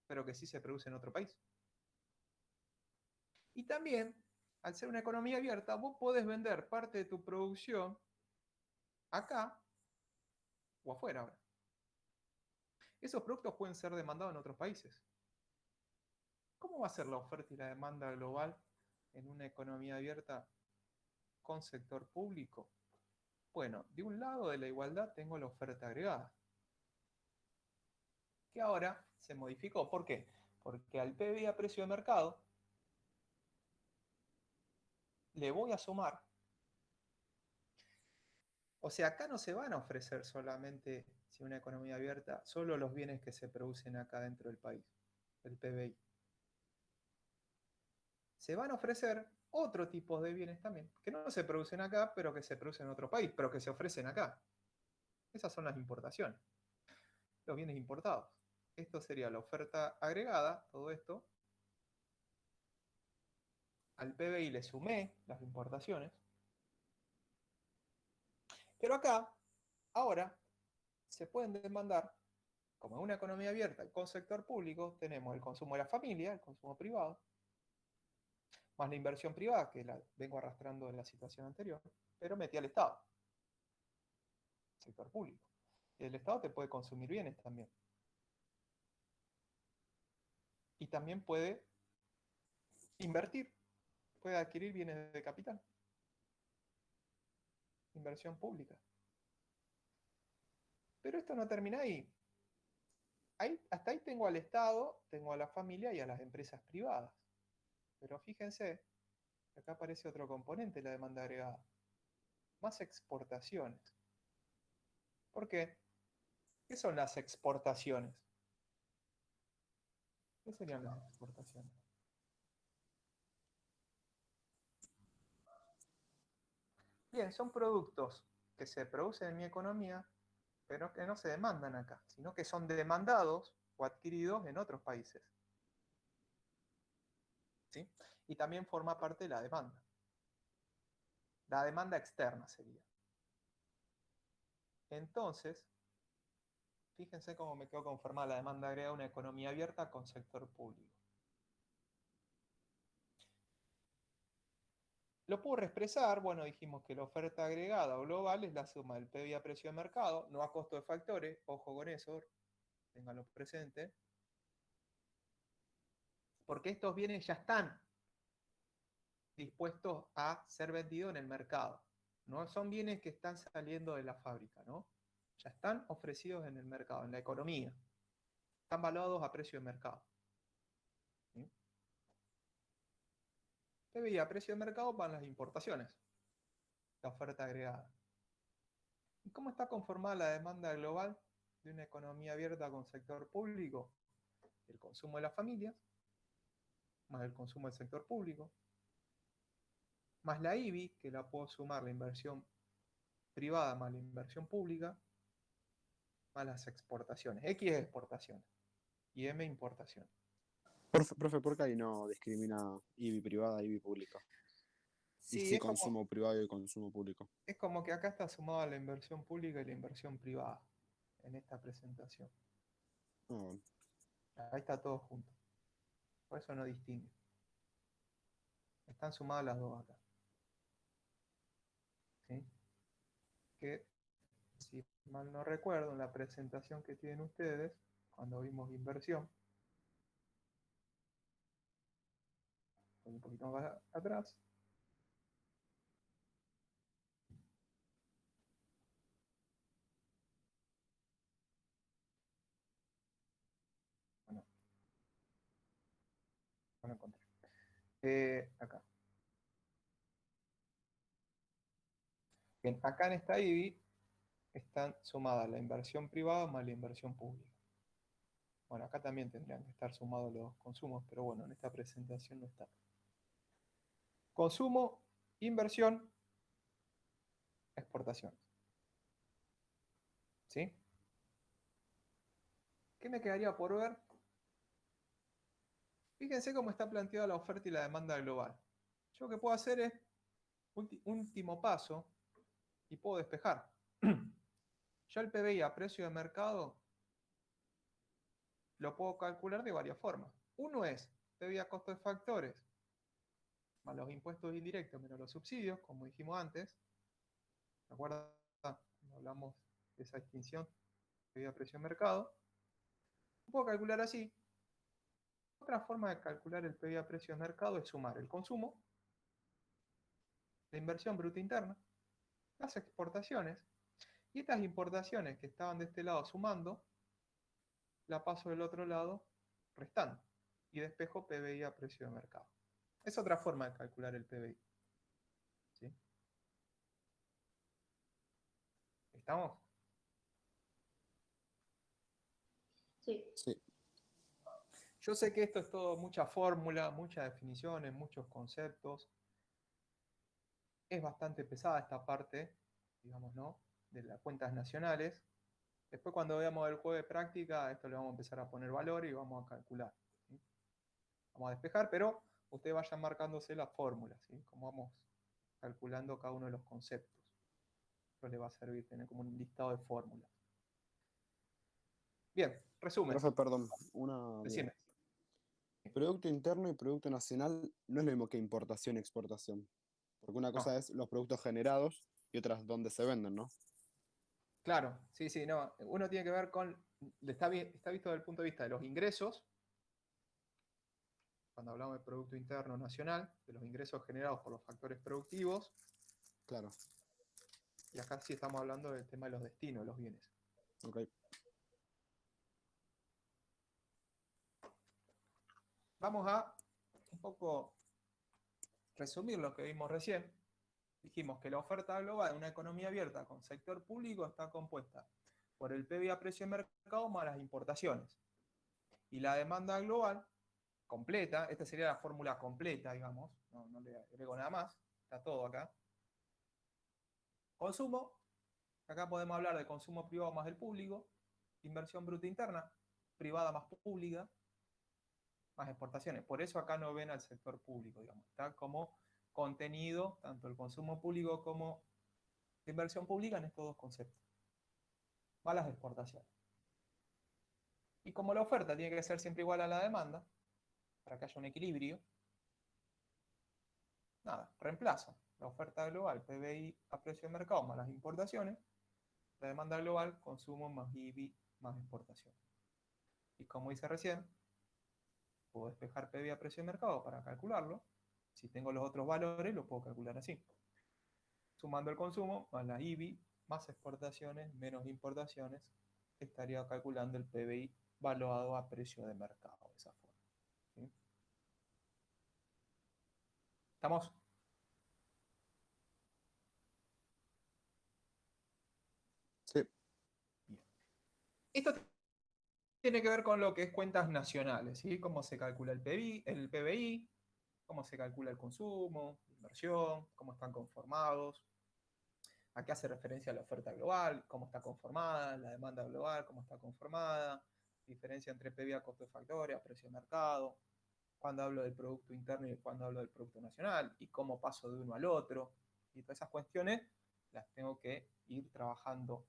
pero que sí se producen en otro país. Y también, al ser una economía abierta, vos podés vender parte de tu producción acá o afuera ahora. Esos productos pueden ser demandados en otros países. ¿Cómo va a ser la oferta y la demanda global en una economía abierta con sector público? Bueno, de un lado de la igualdad tengo la oferta agregada, que ahora se modificó. ¿Por qué? Porque al PBI a precio de mercado le voy a sumar. O sea, acá no se van a ofrecer solamente, si una economía abierta, solo los bienes que se producen acá dentro del país, el PBI. Se van a ofrecer otro tipo de bienes también, que no se producen acá, pero que se producen en otro país, pero que se ofrecen acá. Esas son las importaciones, los bienes importados. Esto sería la oferta agregada, todo esto. Al PBI le sumé las importaciones. Pero acá, ahora, se pueden demandar, como en una economía abierta con sector público, tenemos el consumo de la familia, el consumo privado, más la inversión privada, que la vengo arrastrando de la situación anterior, pero metí al Estado, sector público. Y el Estado te puede consumir bienes también. Y también puede invertir, puede adquirir bienes de capital. Inversión pública. Pero esto no termina ahí. Hasta ahí tengo al Estado, tengo a la familia y a las empresas privadas. Pero fíjense, acá aparece otro componente de la demanda agregada. Más exportaciones. ¿Por qué? ¿Qué son las exportaciones? ¿Qué serían las exportaciones? Bien, son productos que se producen en mi economía, pero que no se demandan acá, sino que son demandados o adquiridos en otros países. ¿Sí? Y también forma parte de la demanda. La demanda externa sería. Entonces, fíjense cómo me quedó conformada la demanda agregada a una economía abierta con sector público. Lo puedo reexpresar, bueno, dijimos que la oferta agregada o global es la suma del PBI a precio de mercado, no a costo de factores, ojo con eso, ténganlo presente, porque estos bienes ya están dispuestos a ser vendidos en el mercado. No son bienes que están saliendo de la fábrica, ¿no? Ya están ofrecidos en el mercado, en la economía. Están valuados a precio de mercado. ¿Sí? PBI a precio de mercado van las importaciones, la oferta agregada. ¿Y cómo está conformada la demanda global de una economía abierta con sector público? El consumo de las familias, más el consumo del sector público, más la IBI, que la puedo sumar la inversión privada más la inversión pública, más las exportaciones. X es exportaciones y M importación. Profe, ¿por qué ahí no discrimina IBI privada, IBI pública? Y Sí, sí consumo privado y consumo público. es como que acá está sumada la inversión pública y la inversión privada en esta presentación. Oh. Ahí está todo junto. Por eso no distingue. Están sumadas las dos acá. ¿Sí? Que, si mal no recuerdo, en la presentación que tienen ustedes, cuando vimos inversión, un poquito más atrás, bueno, no lo encontré. Acá. Bien, acá en esta IBI están sumadas la inversión privada más la inversión pública. Bueno, acá también tendrían que estar sumados los consumos, pero bueno, en esta presentación no está. Consumo, inversión, exportaciones. ¿Sí? ¿Qué me quedaría por ver? Fíjense cómo está planteada la oferta y la demanda global. Yo lo que puedo hacer es, último paso, y puedo despejar. Yo el PBI a precio de mercado lo puedo calcular de varias formas. Uno es PBI a costo de factores más los impuestos indirectos menos los subsidios, como dijimos antes. ¿Se acuerdan? Cuando hablamos de esa distinción de precio de mercado. Lo puedo calcular así. Otra forma de calcular el PIB a precio de mercado es sumar el consumo, la inversión bruta interna, las exportaciones, y estas importaciones que estaban de este lado sumando, la paso del otro lado restando, y despejo PBI a precio de mercado. Es otra forma de calcular el PBI. ¿Sí? ¿Estamos? Sí. Sí. Yo sé que esto es todo mucha fórmula, muchas definiciones, muchos conceptos. Es bastante pesada esta parte, digamos, ¿no? De las cuentas nacionales. Después cuando veamos el juego de práctica, esto le vamos a empezar a poner valor y vamos a calcular. ¿Sí? Vamos a despejar, pero ustedes vayan marcándose las fórmulas, ¿sí? Como vamos calculando cada uno de los conceptos. Esto les va a servir tener como un listado de fórmulas. Bien, resumen. Profe, perdón, una duda. Decime. Producto interno y producto nacional no es lo mismo que importación y exportación. Porque una cosa No. es los productos generados y otras dónde se venden, ¿no? Claro, sí, sí, no. Uno tiene que ver con, está visto desde el punto de vista de los ingresos, cuando hablamos de Producto Interno Nacional, de los ingresos generados por los factores productivos, Claro. y acá sí estamos hablando del tema de los destinos de los bienes. Ok. Vamos a un poco resumir lo que vimos recién. Dijimos que la oferta global de una economía abierta con sector público está compuesta por el PIB a precio de mercado más las importaciones. Y la demanda global completa, esta sería la fórmula completa, digamos, no le agrego nada más, está todo acá. Consumo, acá podemos hablar de consumo privado más el público, inversión bruta interna, privada más pública, más exportaciones. Por eso acá no ven al sector público, digamos, está como contenido, tanto el consumo público como la inversión pública en estos dos conceptos, más las exportaciones. Y como la oferta tiene que ser siempre igual a la demanda, para que haya un equilibrio, nada, reemplazo la oferta global, PBI a precio de mercado más las importaciones, la demanda global, consumo más IBI más exportación. Y como hice recién, puedo despejar PBI a precio de mercado para calcularlo. Si tengo los otros valores, lo puedo calcular así. Sumando el consumo más la IBI más exportaciones menos importaciones, estaría calculando el PBI valuado a precio de mercado de esa forma. ¿Sí? ¿Estamos? Sí. Bien. Esto tiene que ver con lo que es cuentas nacionales, ¿sí? Cómo se calcula el PBI, cómo se calcula el consumo, la inversión, cómo están conformados. ¿A qué hace referencia la oferta global? ¿Cómo está conformada? La demanda global, ¿cómo está conformada? Diferencia entre PBI a costo de factores, a precio de mercado. Cuando hablo del Producto Interno y cuando hablo del Producto Nacional. Y cómo paso de uno al otro. Y todas esas cuestiones las tengo que ir trabajando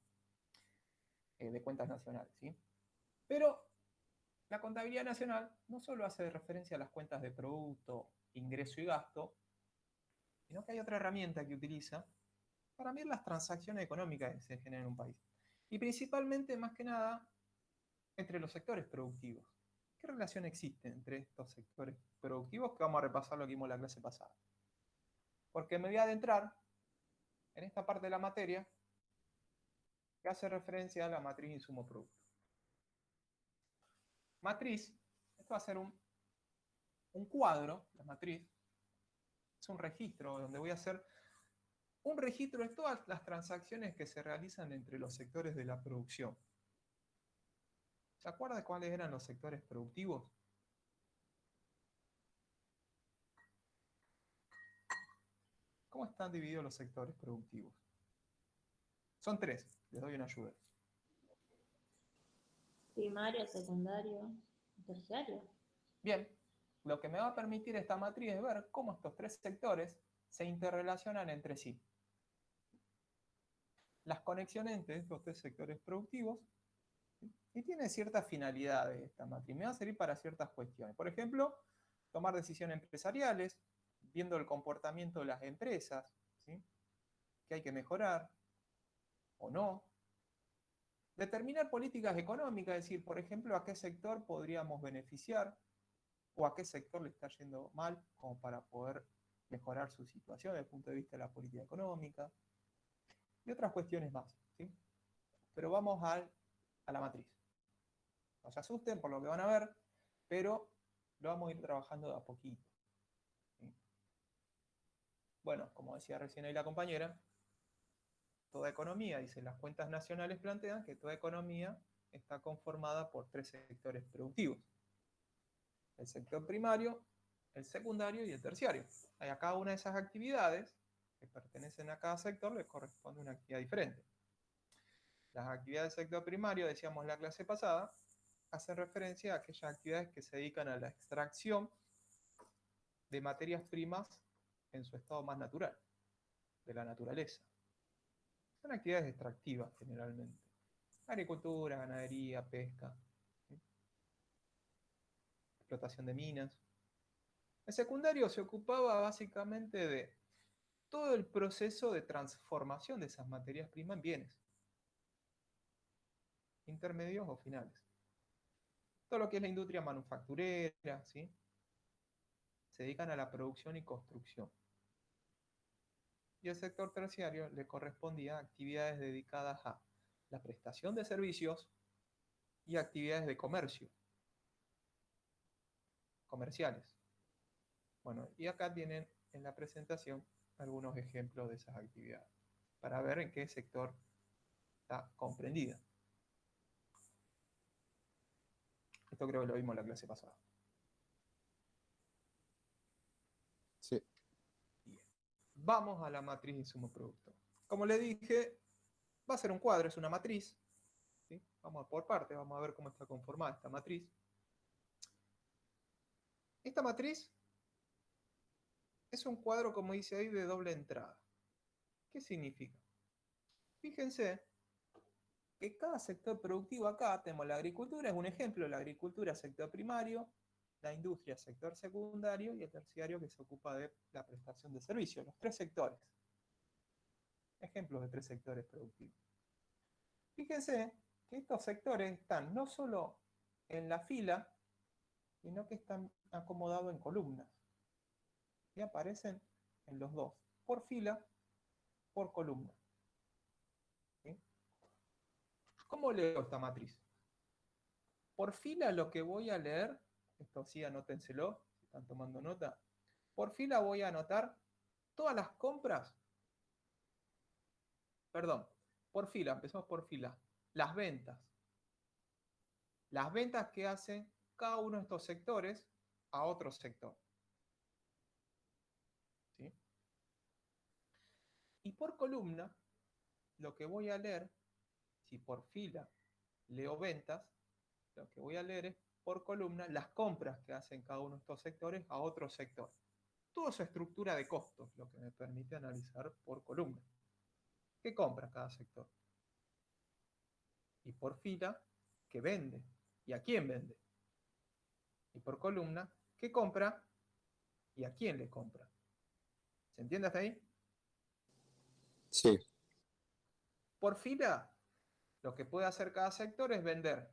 de cuentas nacionales, ¿sí? Pero la contabilidad nacional no solo hace referencia a las cuentas de producto, ingreso y gasto, sino que hay otra herramienta que utiliza para medir las transacciones económicas que se generan en un país. Y principalmente, más que nada, entre los sectores productivos. ¿Qué relación existe entre estos sectores productivos? Que vamos a repasar lo que vimos en la clase pasada. Porque me voy a adentrar en esta parte de la materia que hace referencia a la matriz insumo-producto. Matriz, esto va a ser un cuadro, la matriz, es un registro donde voy a hacer un registro de todas las transacciones que se realizan entre los sectores de la producción. ¿Se acuerdan cuáles eran los sectores productivos? ¿Cómo están divididos los sectores productivos? Son tres, les doy una ayuda. Primario, secundario, terciario. Bien, lo que me va a permitir esta matriz es ver cómo estos tres sectores se interrelacionan entre sí. Las conexiones entre estos tres sectores productivos, y tiene ciertas finalidades esta matriz. Me va a servir para ciertas cuestiones. Por ejemplo, tomar decisiones empresariales, viendo el comportamiento de las empresas, ¿sí? Que hay que mejorar o no. Determinar políticas económicas, es decir, por ejemplo, a qué sector podríamos beneficiar o a qué sector le está yendo mal, como para poder mejorar su situación desde el punto de vista de la política económica y otras cuestiones más, ¿sí? Pero vamos a la matriz. No se asusten por lo que van a ver, pero lo vamos a ir trabajando de a poquito, ¿sí? Bueno, como decía recién ahí la compañera, toda economía, dice, las cuentas nacionales plantean que toda economía está conformada por 3 sectores productivos: el sector primario, el secundario y el terciario. A cada una de esas actividades que pertenecen a cada sector le corresponde una actividad diferente. Las actividades del sector primario, decíamos en la clase pasada, hacen referencia a aquellas actividades que se dedican a la extracción de materias primas en su estado más natural, de la naturaleza. Son actividades extractivas generalmente: agricultura, ganadería, pesca, ¿sí? Explotación de minas. El secundario se ocupaba básicamente de todo el proceso de transformación de esas materias primas en bienes, intermedios o finales. Todo lo que es la industria manufacturera, ¿sí? Se dedican a la producción y construcción. Y el sector terciario le correspondía a actividades dedicadas a la prestación de servicios y actividades de comercio, comerciales. Bueno, y acá tienen en la presentación algunos ejemplos de esas actividades, para ver en qué sector está comprendida. Esto creo que lo vimos en la clase pasada. Sí. Bien. Vamos a la matriz de insumo producto. Como le dije, va a ser un cuadro, es una matriz, ¿sí? Vamos por partes, vamos a ver cómo está conformada esta matriz. Esta matriz es un cuadro, como dice ahí, de doble entrada. ¿Qué significa? Fíjense que cada sector productivo, acá tenemos la agricultura, es un ejemplo: la agricultura, sector primario; la industria, sector secundario; y el terciario, que se ocupa de la prestación de servicios. Los 3 sectores. Ejemplos de 3 sectores productivos. Fíjense que estos sectores están no solo en la fila, sino que están acomodados en columnas. Y aparecen en los dos, por fila, por columna. ¿Sí? ¿Cómo leo esta matriz? Por fila lo que voy a leer, esto sí anótenselo, si están tomando nota, por fila voy a anotar todas las compras, perdón, por fila, empezamos por fila, las ventas que hacen cada uno de estos sectores a otro sector. ¿Sí? Y por columna, lo que voy a leer, si por fila leo ventas, lo que voy a leer es por columna las compras que hacen cada uno de estos sectores a otro sector. Toda esa estructura de costos, lo que me permite analizar por columna. ¿Qué compra cada sector? Y por fila, ¿qué vende? ¿Y a quién vende? Y por columna, ¿qué compra? ¿Y a quién le compra? ¿Se entiende hasta ahí? Sí. Por fila, lo que puede hacer cada sector es vender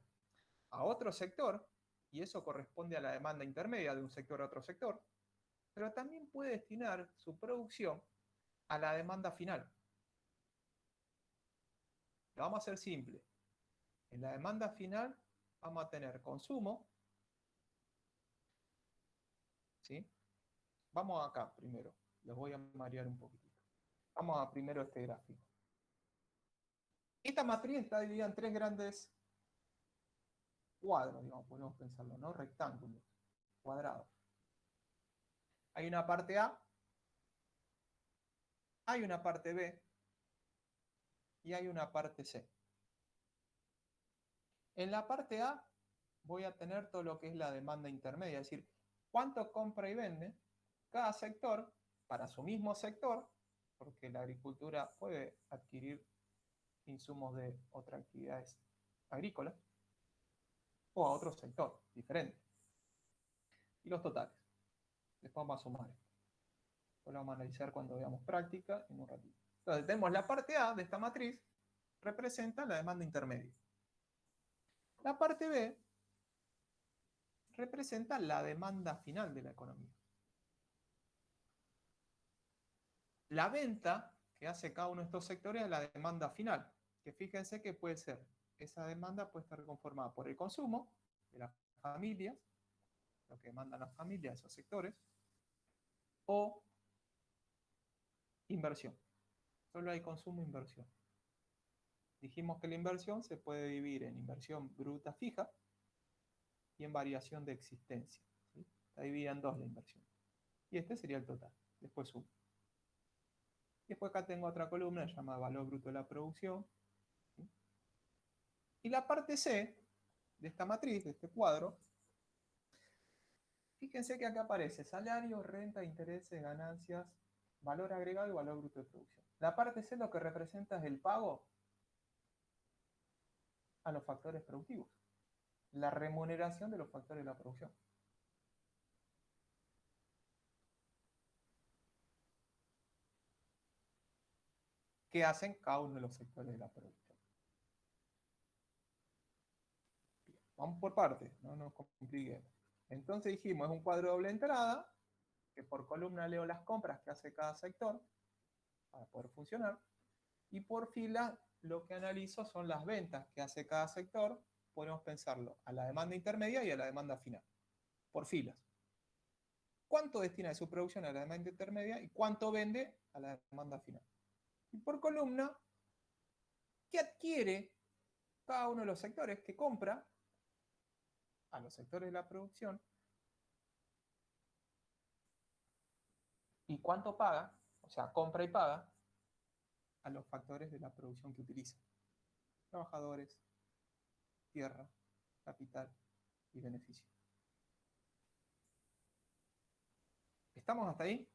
a otro sector, y eso corresponde a la demanda intermedia de un sector a otro sector, pero también puede destinar su producción a la demanda final. Lo vamos a hacer simple. En la demanda final vamos a tener consumo, ¿sí? Vamos acá primero, los voy a marear un poquitito. Vamos a primero este gráfico. Esta matriz está dividida en 3 grandes cuadros, digamos, podemos pensarlo, ¿no? Rectángulos, cuadrados. Hay una parte A, hay una parte B y hay una parte C. En la parte A voy a tener todo lo que es la demanda intermedia, es decir, cuánto compra y vende cada sector para su mismo sector, porque la agricultura puede adquirir insumos de otras actividades agrícolas o a otro sector diferente. Y los totales. Después vamos a sumar. Lo vamos a analizar cuando veamos práctica en un ratito. Entonces tenemos la parte A de esta matriz, representa la demanda intermedia. La parte B representa la demanda final de la economía. La venta que hace cada uno de estos sectores es la demanda final, que fíjense que puede ser, esa demanda puede estar conformada por el consumo de las familias, lo que demandan las familias, esos sectores, o inversión. Solo hay consumo e inversión. Dijimos que la inversión se puede dividir en inversión bruta fija y en variación de existencia. ¿Sí? Está dividida en dos la inversión. Y este sería el total. Después sumo. Después acá tengo otra columna llamada valor bruto de la producción. ¿Sí? Y la parte C de esta matriz, de este cuadro, fíjense que acá aparece salario, renta, intereses, ganancias, valor agregado y valor bruto de producción. La parte C lo que representa es el pago a los factores productivos. La remuneración de los factores de la producción. ¿Qué hacen cada uno de los sectores de la producción? Bien, vamos por partes, no nos compliquemos. Entonces dijimos, es un cuadro de doble entrada, que por columna leo las compras que hace cada sector para poder funcionar, y por fila lo que analizo son las ventas que hace cada sector, podemos pensarlo a la demanda intermedia y a la demanda final, por filas. ¿Cuánto destina de su producción a la demanda intermedia y cuánto vende a la demanda final? Y por columna, ¿qué adquiere cada uno de los sectores que compra a los sectores de la producción y cuánto paga, o sea, compra y paga a los factores de la producción que utiliza? Trabajadores, tierra, capital y beneficio. ¿Estamos hasta ahí?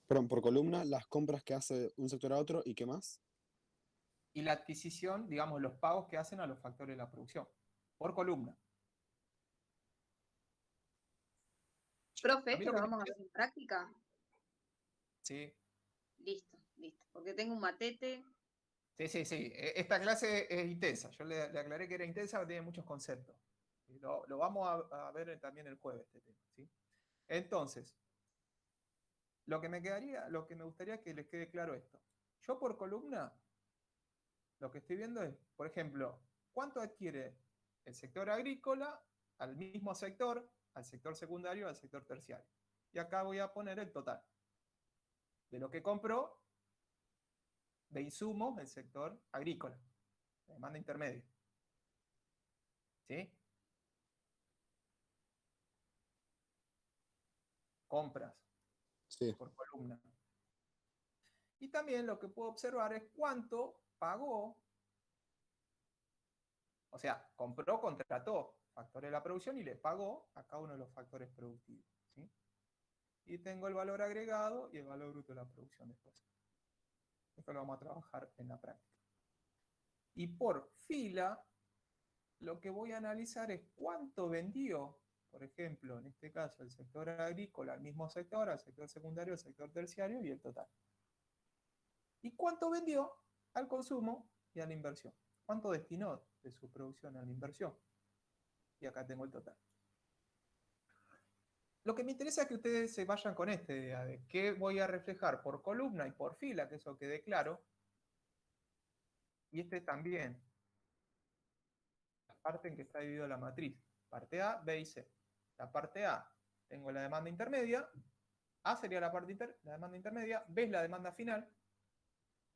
Perdón, por columna, las compras que hace un sector a otro y qué más. Y la adquisición, digamos, los pagos que hacen a los factores de la producción, por columna. Profe, A mí ¿esto lo lo que me vamos a interesa, hacer en práctica? sí, Listo, listo. Porque tengo un matete. sí. Esta clase es intensa. Yo le aclaré que era intensa, porque tiene muchos conceptos. Y lo vamos a ver también el jueves, este tema. ¿Sí? Entonces, lo que me gustaría que les quede claro esto. Yo por columna, lo que estoy viendo es, por ejemplo, cuánto adquiere el sector agrícola al mismo sector, al sector secundario, al sector terciario. Y acá voy a poner el total de lo que compró de insumos el sector agrícola, de demanda intermedia. ¿Sí? Compras Sí, por columna. Y también lo que puedo observar es cuánto pagó, o sea, compró, contrató factores de la producción y le pagó a cada uno de los factores productivos. ¿Sí? Y tengo el valor agregado y el valor bruto de la producción después. Esto lo vamos a trabajar en la práctica. Y por fila, lo que voy a analizar es cuánto vendió, por ejemplo, en este caso, el sector agrícola al mismo sector, al sector secundario, al sector terciario y el total. ¿Y cuánto vendió al consumo y a la inversión? ¿Cuánto destinó de su producción a la inversión? Y acá tengo el total. Lo que me interesa es que ustedes se vayan con esta idea de qué voy a reflejar por columna y por fila, que eso quede claro. Y este también, la parte en que está dividida la matriz. Parte A, B y C. La parte A, tengo la demanda intermedia. A sería la la demanda intermedia. B es la demanda final.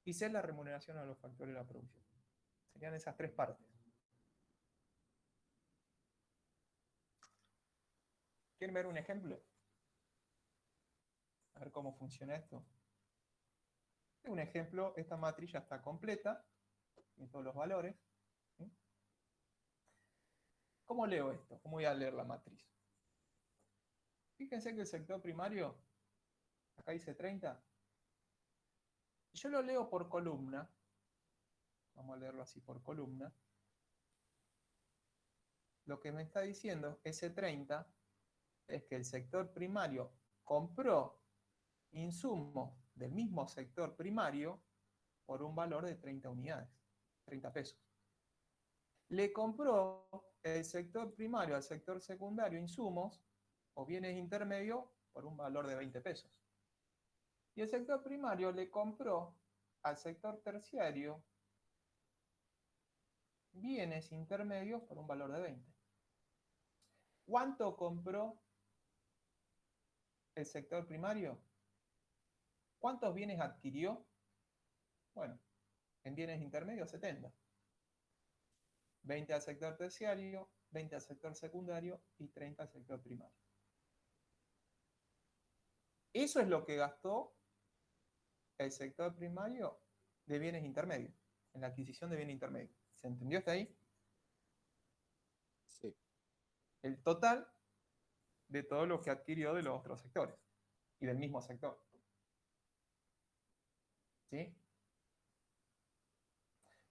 Y C es la remuneración a los factores de la producción. Serían esas tres partes. ¿Quieren ver un ejemplo? A ver cómo funciona esto. Un ejemplo, esta matriz ya está completa, en todos los valores. ¿Sí? ¿Cómo leo esto? ¿Cómo voy a leer la matriz? Fíjense que el sector primario, acá dice 30. Yo lo leo por columna. Vamos a leerlo así por columna. Lo que me está diciendo, ese 30 es que el sector primario compró insumos del mismo sector primario por un valor de 30 unidades, 30 pesos. Le compró el sector primario al sector secundario insumos o bienes intermedios por un valor de 20 pesos. Y el sector primario le compró al sector terciario bienes intermedios por un valor de 20. ¿Cuánto compró el sector primario? ¿Cuántos bienes adquirió? Bueno, en bienes intermedios 70. 20 al sector terciario, 20 al sector secundario y 30 al sector primario. Eso es lo que gastó el sector primario de bienes intermedios, en la adquisición de bienes intermedios. ¿Se entendió hasta ahí? Sí. El total de todo lo que adquirió de los otros sectores y del mismo sector. ¿Sí?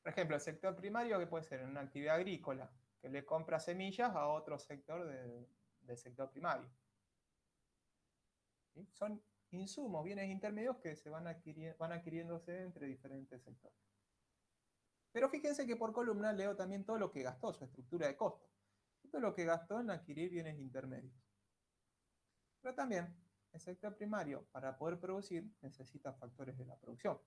Por ejemplo, el sector primario, que puede ser en una actividad agrícola, que le compra semillas a otro sector del sector primario. ¿Sí? Son insumos, bienes intermedios que van adquiriéndose entre diferentes sectores. Pero fíjense que por columna leo también todo lo que gastó, su estructura de costo. Esto es lo que gastó en adquirir bienes intermedios. Pero también el sector primario, para poder producir, necesita factores de la producción.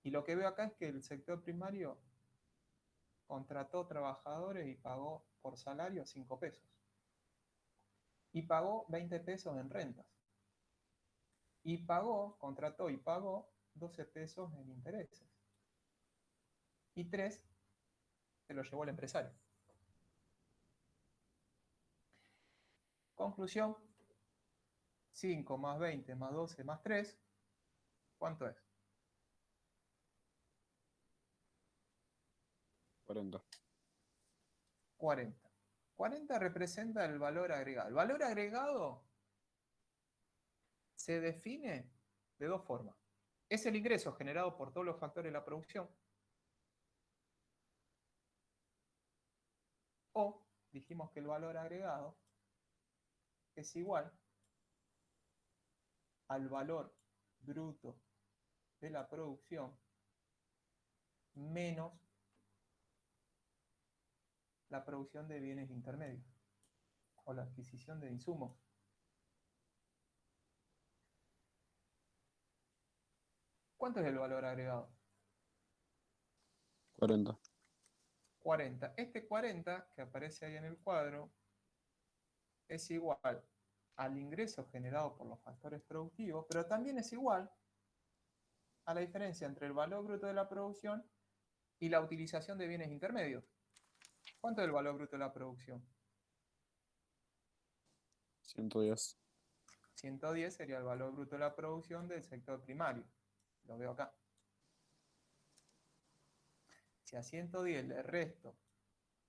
Y lo que veo acá es que el sector primario contrató trabajadores y pagó por salario 5 pesos. Y pagó 20 pesos en rentas. Y contrató y pagó 12 pesos en intereses. Y 3 se lo llevó el empresario. Conclusión: 5 más 20 más 12 más 3, ¿cuánto es? 40. 40. 40 representa el valor agregado. El valor agregado se define de dos formas. Es el ingreso generado por todos los factores de la producción. O dijimos que el valor agregado es igual al valor bruto de la producción menos la producción de bienes intermedios o la adquisición de insumos. ¿Cuánto es el valor agregado? 40. 40. Este 40 que aparece ahí en el cuadro es igual al ingreso generado por los factores productivos, pero también es igual a la diferencia entre el valor bruto de la producción y la utilización de bienes intermedios. ¿Cuánto es el valor bruto de la producción? 110. 110 sería el valor bruto de la producción del sector primario. Lo veo acá. Si a 110 le resto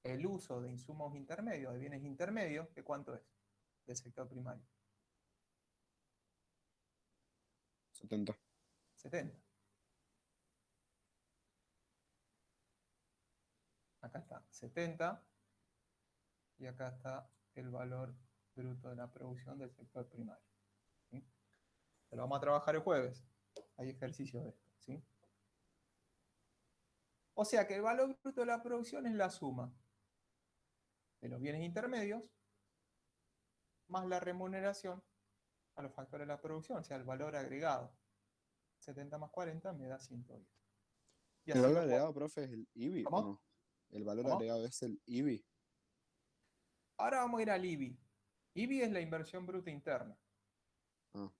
el uso de insumos intermedios, de bienes intermedios, ¿de cuánto es? Del sector primario. 70. 70. Acá está 70 y acá está el valor bruto de la producción del sector primario. ¿Sí? Lo vamos a trabajar el jueves. Hay ejercicios de esto. ¿Sí? O sea que el valor bruto de la producción es la suma de los bienes intermedios más la remuneración a los factores de la producción, o sea, el valor agregado. 70 más 40 me da 110. Y ¿El así valor lo puedo... agregado, profe, es el IBI o ¿Cómo? no? ¿El valor ¿Cómo? agregado es el IBI? Ahora vamos a ir al IBI. IBI es la inversión bruta interna. Ah,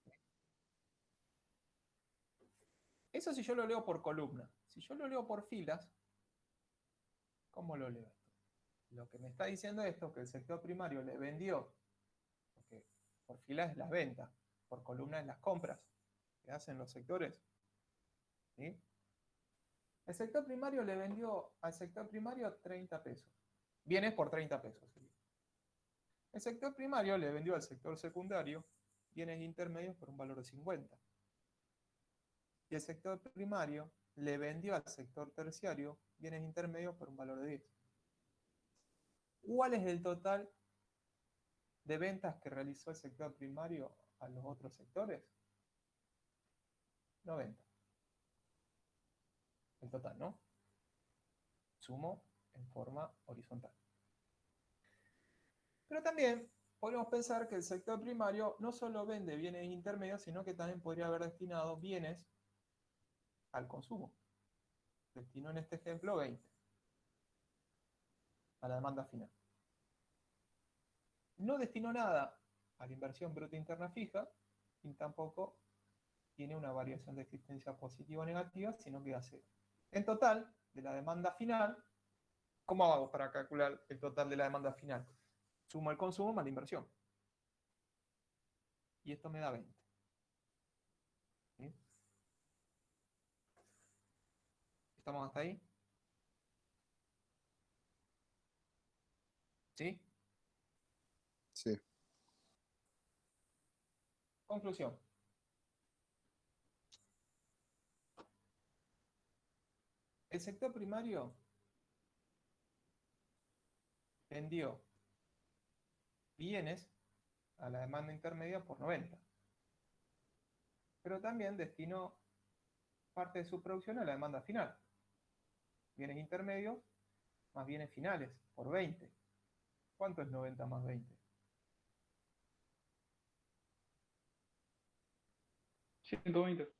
Eso si yo lo leo por columna. Si yo lo leo por filas, ¿cómo lo leo esto? Lo que me está diciendo esto es que el sector primario le vendió, porque por filas es las ventas, por columna es las compras que hacen los sectores. ¿Sí? El sector primario le vendió al sector primario 30 pesos. Bienes por 30 pesos. ¿Sí? El sector primario le vendió al sector secundario bienes intermedios por un valor de 50. Y el sector primario le vendió al sector terciario bienes intermedios por un valor de 10. ¿Cuál es el total de ventas que realizó el sector primario a los otros sectores? 90. El total, ¿no? Sumo en forma horizontal. Pero también podemos pensar que el sector primario no solo vende bienes intermedios, sino que también podría haber destinado bienes al consumo. Destinó en este ejemplo 20 a la demanda final. No destinó nada a la inversión bruta interna fija y tampoco tiene una variación de existencia positiva o negativa, sino que da cero. En total, de la demanda final, ¿cómo hago para calcular el total de la demanda final? Sumo el consumo más la inversión. Y esto me da 20. ¿Sí? ¿Estamos hasta ahí? ¿Sí? Sí. Conclusión. El sector primario vendió bienes a la demanda intermedia por 90. Pero también destinó parte de su producción a la demanda final. Bienes intermedios más bienes finales por 20. ¿Cuánto es 90 más 20? 120.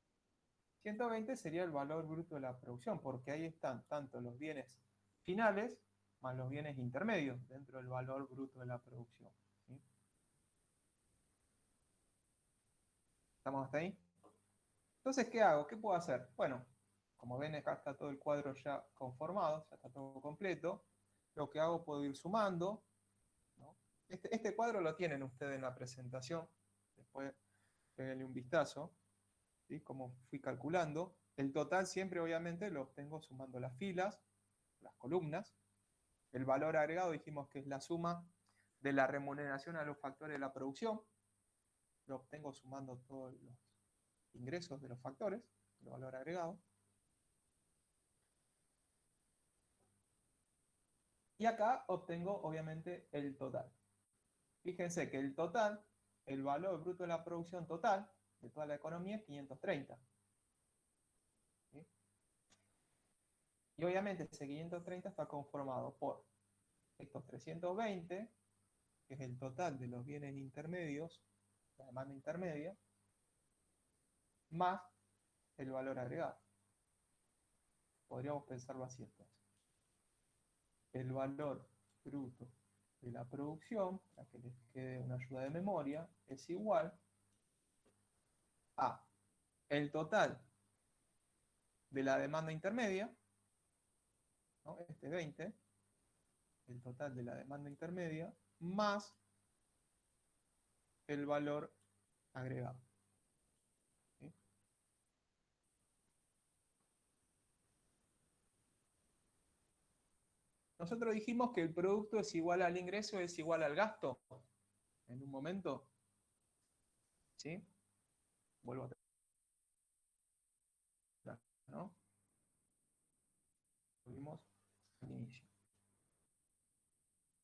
120 sería el valor bruto de la producción, porque ahí están tanto los bienes finales más los bienes intermedios dentro del valor bruto de la producción. ¿Sí? ¿Estamos hasta ahí? Entonces, ¿qué hago? ¿Qué puedo hacer? Bueno, como ven, acá está todo el cuadro ya conformado, ya está todo completo. Lo que hago, puedo ir sumando, ¿no? Este cuadro lo tienen ustedes en la presentación. Después, denle un vistazo. ¿Sí? Como fui calculando. El total siempre, obviamente, lo obtengo sumando las filas, las columnas. El valor agregado dijimos que es la suma de la remuneración a los factores de la producción. Lo obtengo sumando todos los ingresos de los factores, el valor agregado. Y acá obtengo, obviamente, el total. Fíjense que el total, el valor bruto de la producción total de toda la economía es 530. ¿Sí? Y obviamente ese 530 está conformado por estos 320, que es el total de los bienes intermedios, la demanda intermedia, más el valor agregado. Podríamos pensarlo así entonces. El valor bruto de la producción, para que les quede una ayuda de memoria, es igual a el total de la demanda intermedia, ¿no? Este 20, el total de la demanda intermedia, más el valor agregado. ¿Sí? Nosotros dijimos que el producto es igual al ingreso, es igual al gasto. En un momento. ¿Sí? Vuelvo a atrás, ¿no? Volvimos al inicio.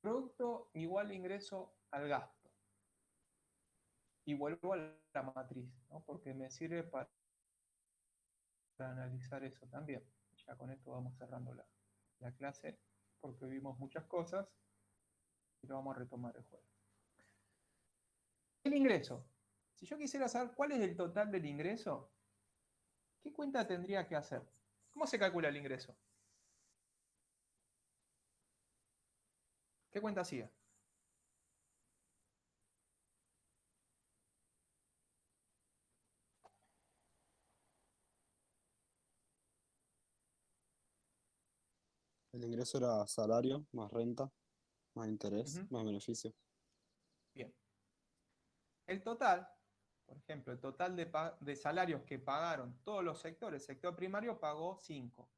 Producto igual ingreso al gasto. Y vuelvo a la matriz, ¿no? Porque me sirve para analizar eso también. Ya con esto vamos cerrando la clase, porque vimos muchas cosas y lo vamos a retomar el jueves. El ingreso. Si yo quisiera saber cuál es el total del ingreso, ¿qué cuenta tendría que hacer? ¿Cómo se calcula el ingreso? ¿Qué cuenta hacía? El ingreso era salario, más renta, más interés, Ujú. más beneficio. Bien. El total, por ejemplo, el total de salarios que pagaron todos los sectores, el sector primario pagó 5.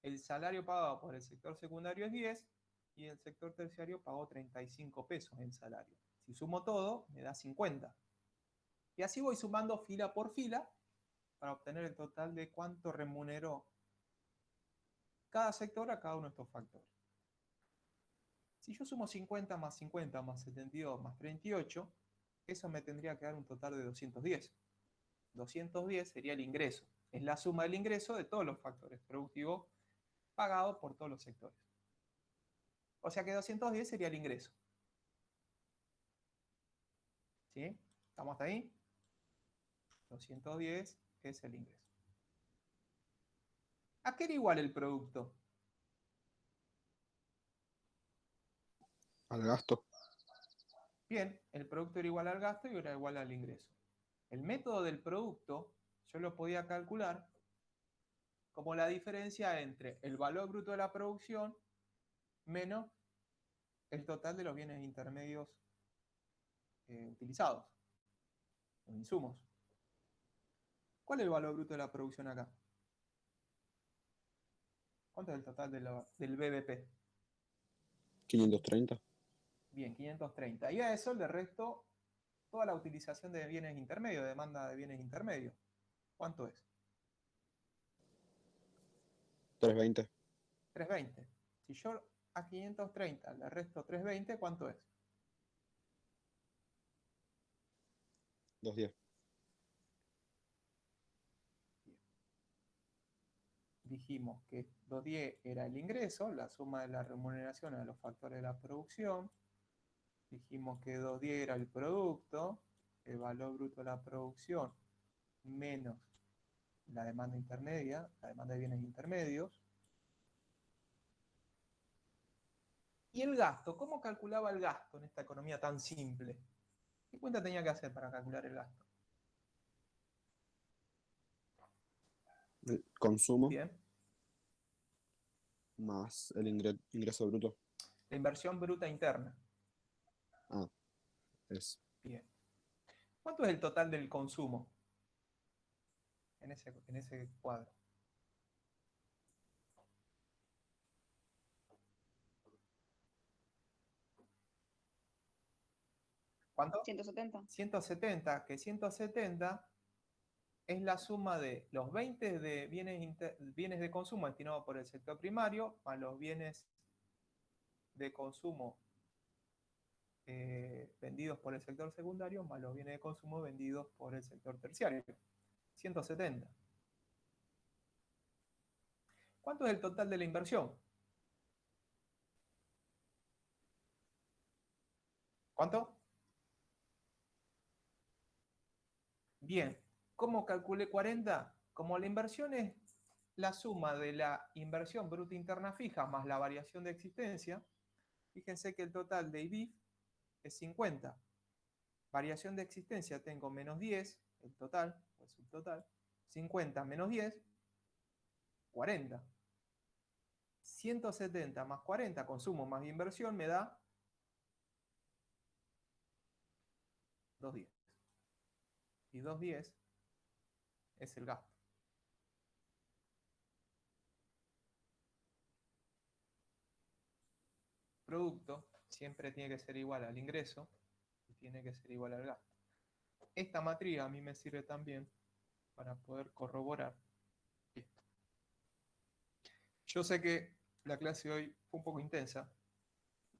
El salario pagado por el sector secundario es 10 y el sector terciario pagó 35 pesos en salario. Si sumo todo, me da 50. Y así voy sumando fila por fila para obtener el total de cuánto remuneró cada sector a cada uno de estos factores. Si yo sumo 50 más 72 más 38, eso me tendría que dar un total de 210. 210 sería el ingreso. Es la suma del ingreso de todos los factores productivos pagados por todos los sectores. O sea que 210 sería el ingreso. ¿Sí? ¿Estamos hasta ahí? 210 es el ingreso. ¿A qué era igual el producto? Al gasto. Bien, el producto era igual al gasto y era igual al ingreso. El método del producto yo lo podía calcular como la diferencia entre el valor bruto de la producción menos el total de los bienes intermedios utilizados, los insumos. ¿Cuál es el valor bruto de la producción acá? ¿Cuánto es el total del BBP? 530. Bien, 530. Y a eso le resto toda la utilización de bienes intermedios, de demanda de bienes intermedios. ¿Cuánto es? 320. 320. Si yo a 530 le resto 320, ¿cuánto es? 210. Dijimos que 210 era el ingreso, la suma de la remuneración a los factores de la producción. Dijimos que 210 era el producto, el valor bruto de la producción, menos la demanda intermedia, la demanda de bienes intermedios. ¿Y el gasto? ¿Cómo calculaba el gasto en esta economía tan simple? ¿Qué cuenta tenía que hacer para calcular el gasto? El consumo Bien. más el ingreso bruto. La inversión bruta interna. Es Bien. ¿Cuánto es el total del consumo en ese cuadro? ¿Cuánto? 170. 170, que 170 es la suma de los 20 de bienes de consumo destinados por el sector primario, más los bienes de consumo vendidos por el sector secundario, más los bienes de consumo vendidos por el sector terciario. 170. ¿Cuánto es el total de la inversión? ¿Cuánto? Bien. ¿Cómo calculé 40? Como la inversión es la suma de la inversión bruta interna fija más la variación de existencia, fíjense que el total de IBIF es 50. Variación de existencia tengo menos 10, el total, o el subtotal. 50 menos 10, 40. 170 más 40, consumo más inversión, me da 210. Y 210 es el gasto. Producto siempre tiene que ser igual al ingreso y tiene que ser igual al gasto. Esta matriz a mí me sirve también para poder corroborar esto. Yo sé que la clase de hoy fue un poco intensa,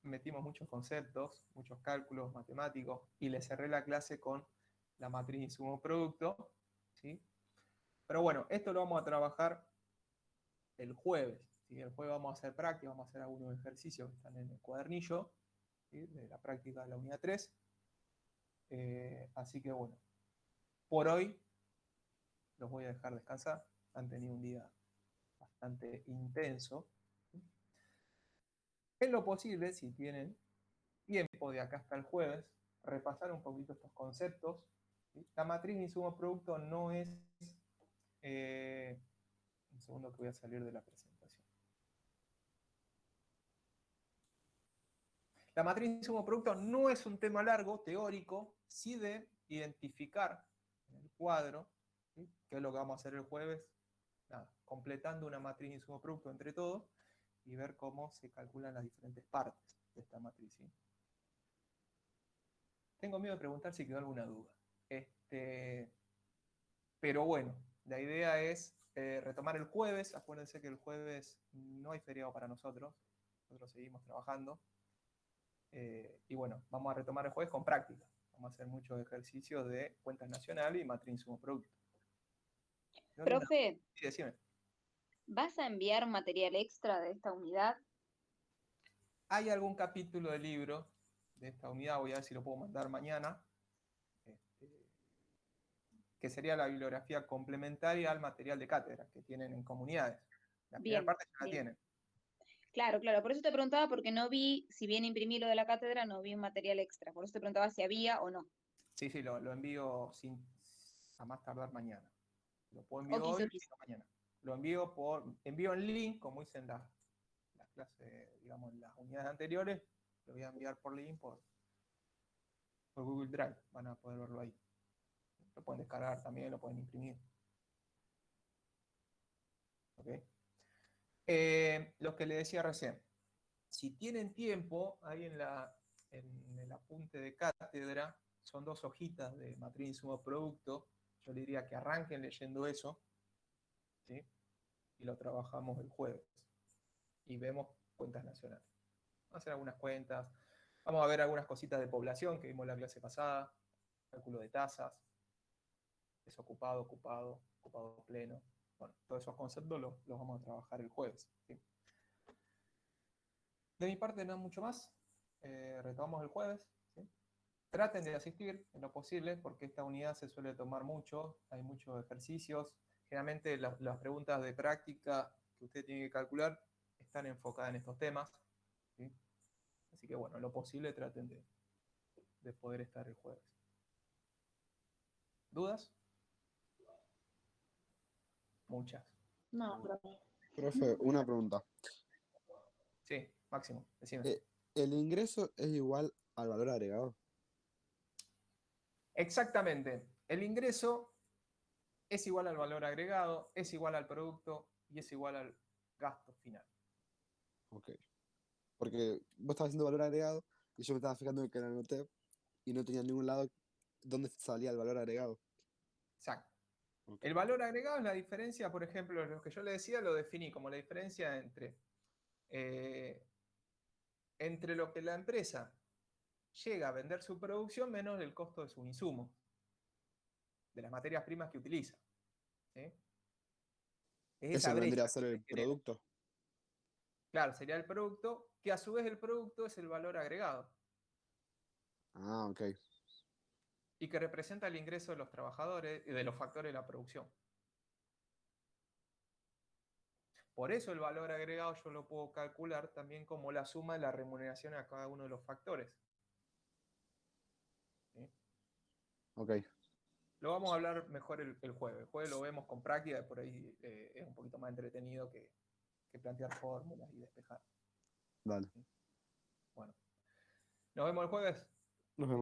metimos muchos conceptos, muchos cálculos matemáticos y le cerré la clase con la matriz insumo-producto, ¿sí? Pero bueno, esto lo vamos a trabajar el jueves, ¿sí? El jueves vamos a hacer práctica, vamos a hacer algunos ejercicios que están en el cuadernillo, ¿sí? De la práctica de la unidad 3. Así que bueno, por hoy los voy a dejar descansar. Han tenido un día bastante intenso. En lo posible, si tienen tiempo de acá hasta el jueves, repasar un poquito estos conceptos. ¿Sí? La matriz de insumo-producto no es... un segundo que voy a salir de la presentación. La matriz de insumo-producto no es un tema largo, teórico, sí de identificar en el cuadro, ¿sí? Que es lo que vamos a hacer el jueves, nada, completando una matriz de insumo-producto entre todos y ver cómo se calculan las diferentes partes de esta matriz. ¿Sí? Tengo miedo de preguntar si quedó alguna duda. Pero bueno, la idea es retomar el jueves. Acuérdense que el jueves no hay feriado para nosotros. Nosotros seguimos trabajando. Y bueno, vamos a retomar el jueves con práctica. Vamos a hacer muchos ejercicios de cuentas nacionales y matriz insumo producto. Profe, Sí, decime. ¿vas a enviar material extra de esta unidad? Hay algún capítulo del libro de esta unidad, voy a ver si lo puedo mandar mañana, que sería la bibliografía complementaria al material de cátedra que tienen en comunidades. La primera Bien, parte ya la bien. tienen. Claro, claro, por eso te preguntaba, porque no vi, si bien imprimí lo de la cátedra, no vi un material extra. Por eso te preguntaba si había o no. Sí, sí, lo envío a más tardar mañana. Lo puedo enviar Okis, hoy, okis. sino mañana. Lo envío en link, como hice en las clases, digamos, en las unidades anteriores. Lo voy a enviar por link por Google Drive. Van a poder verlo ahí. Lo pueden descargar también, lo pueden imprimir. ¿Ok? Lo que le decía recién. Si tienen tiempo, ahí en el apunte de cátedra, son 2 hojitas de matriz insumo producto. Yo le diría que arranquen leyendo eso, ¿sí? Y lo trabajamos el jueves. Y vemos cuentas nacionales. Vamos a hacer algunas cuentas. Vamos a ver algunas cositas de población que vimos en la clase pasada. Cálculo de tasas. Desocupado, ocupado, ocupado pleno. Bueno, todos esos conceptos los vamos a trabajar el jueves, ¿sí? De mi parte no mucho más. Retomamos el jueves, ¿sí? Traten de asistir en lo posible, porque esta unidad se suele tomar mucho, hay muchos ejercicios. Generalmente las preguntas de práctica que usted tiene que calcular están enfocadas en estos temas, ¿sí? Así que bueno, en lo posible traten de poder estar el jueves. ¿Dudas? Muchas. No, profe. Profe, una pregunta. Sí, Máximo, decime. ¿El ingreso es igual al valor agregado? Exactamente. El ingreso es igual al valor agregado, es igual al producto y es igual al gasto final. Ok. Porque vos estabas haciendo valor agregado y yo me estaba fijando en que la anoté y no tenía en ningún lado dónde salía el valor agregado. Exacto. Ok. El valor agregado es la diferencia, por ejemplo, lo que yo le decía lo definí como la diferencia eh, entre lo que la empresa llega a vender su producción menos el costo de sus insumos, de las materias primas que utiliza, ¿sí? Es esa Ese brecha vendría a que ser se el genera. producto. Claro, sería el producto, que a su vez el producto es el valor agregado Ah, ok. y que representa el ingreso de los trabajadores y de los factores de la producción. Por eso el valor agregado yo lo puedo calcular también como la suma de la remuneración a cada uno de los factores, ¿sí? Ok. Lo vamos a hablar mejor el jueves. El jueves lo vemos con práctica, por ahí es un poquito más entretenido que plantear fórmulas y despejar. Dale. Bueno, nos vemos el jueves. Nos vemos.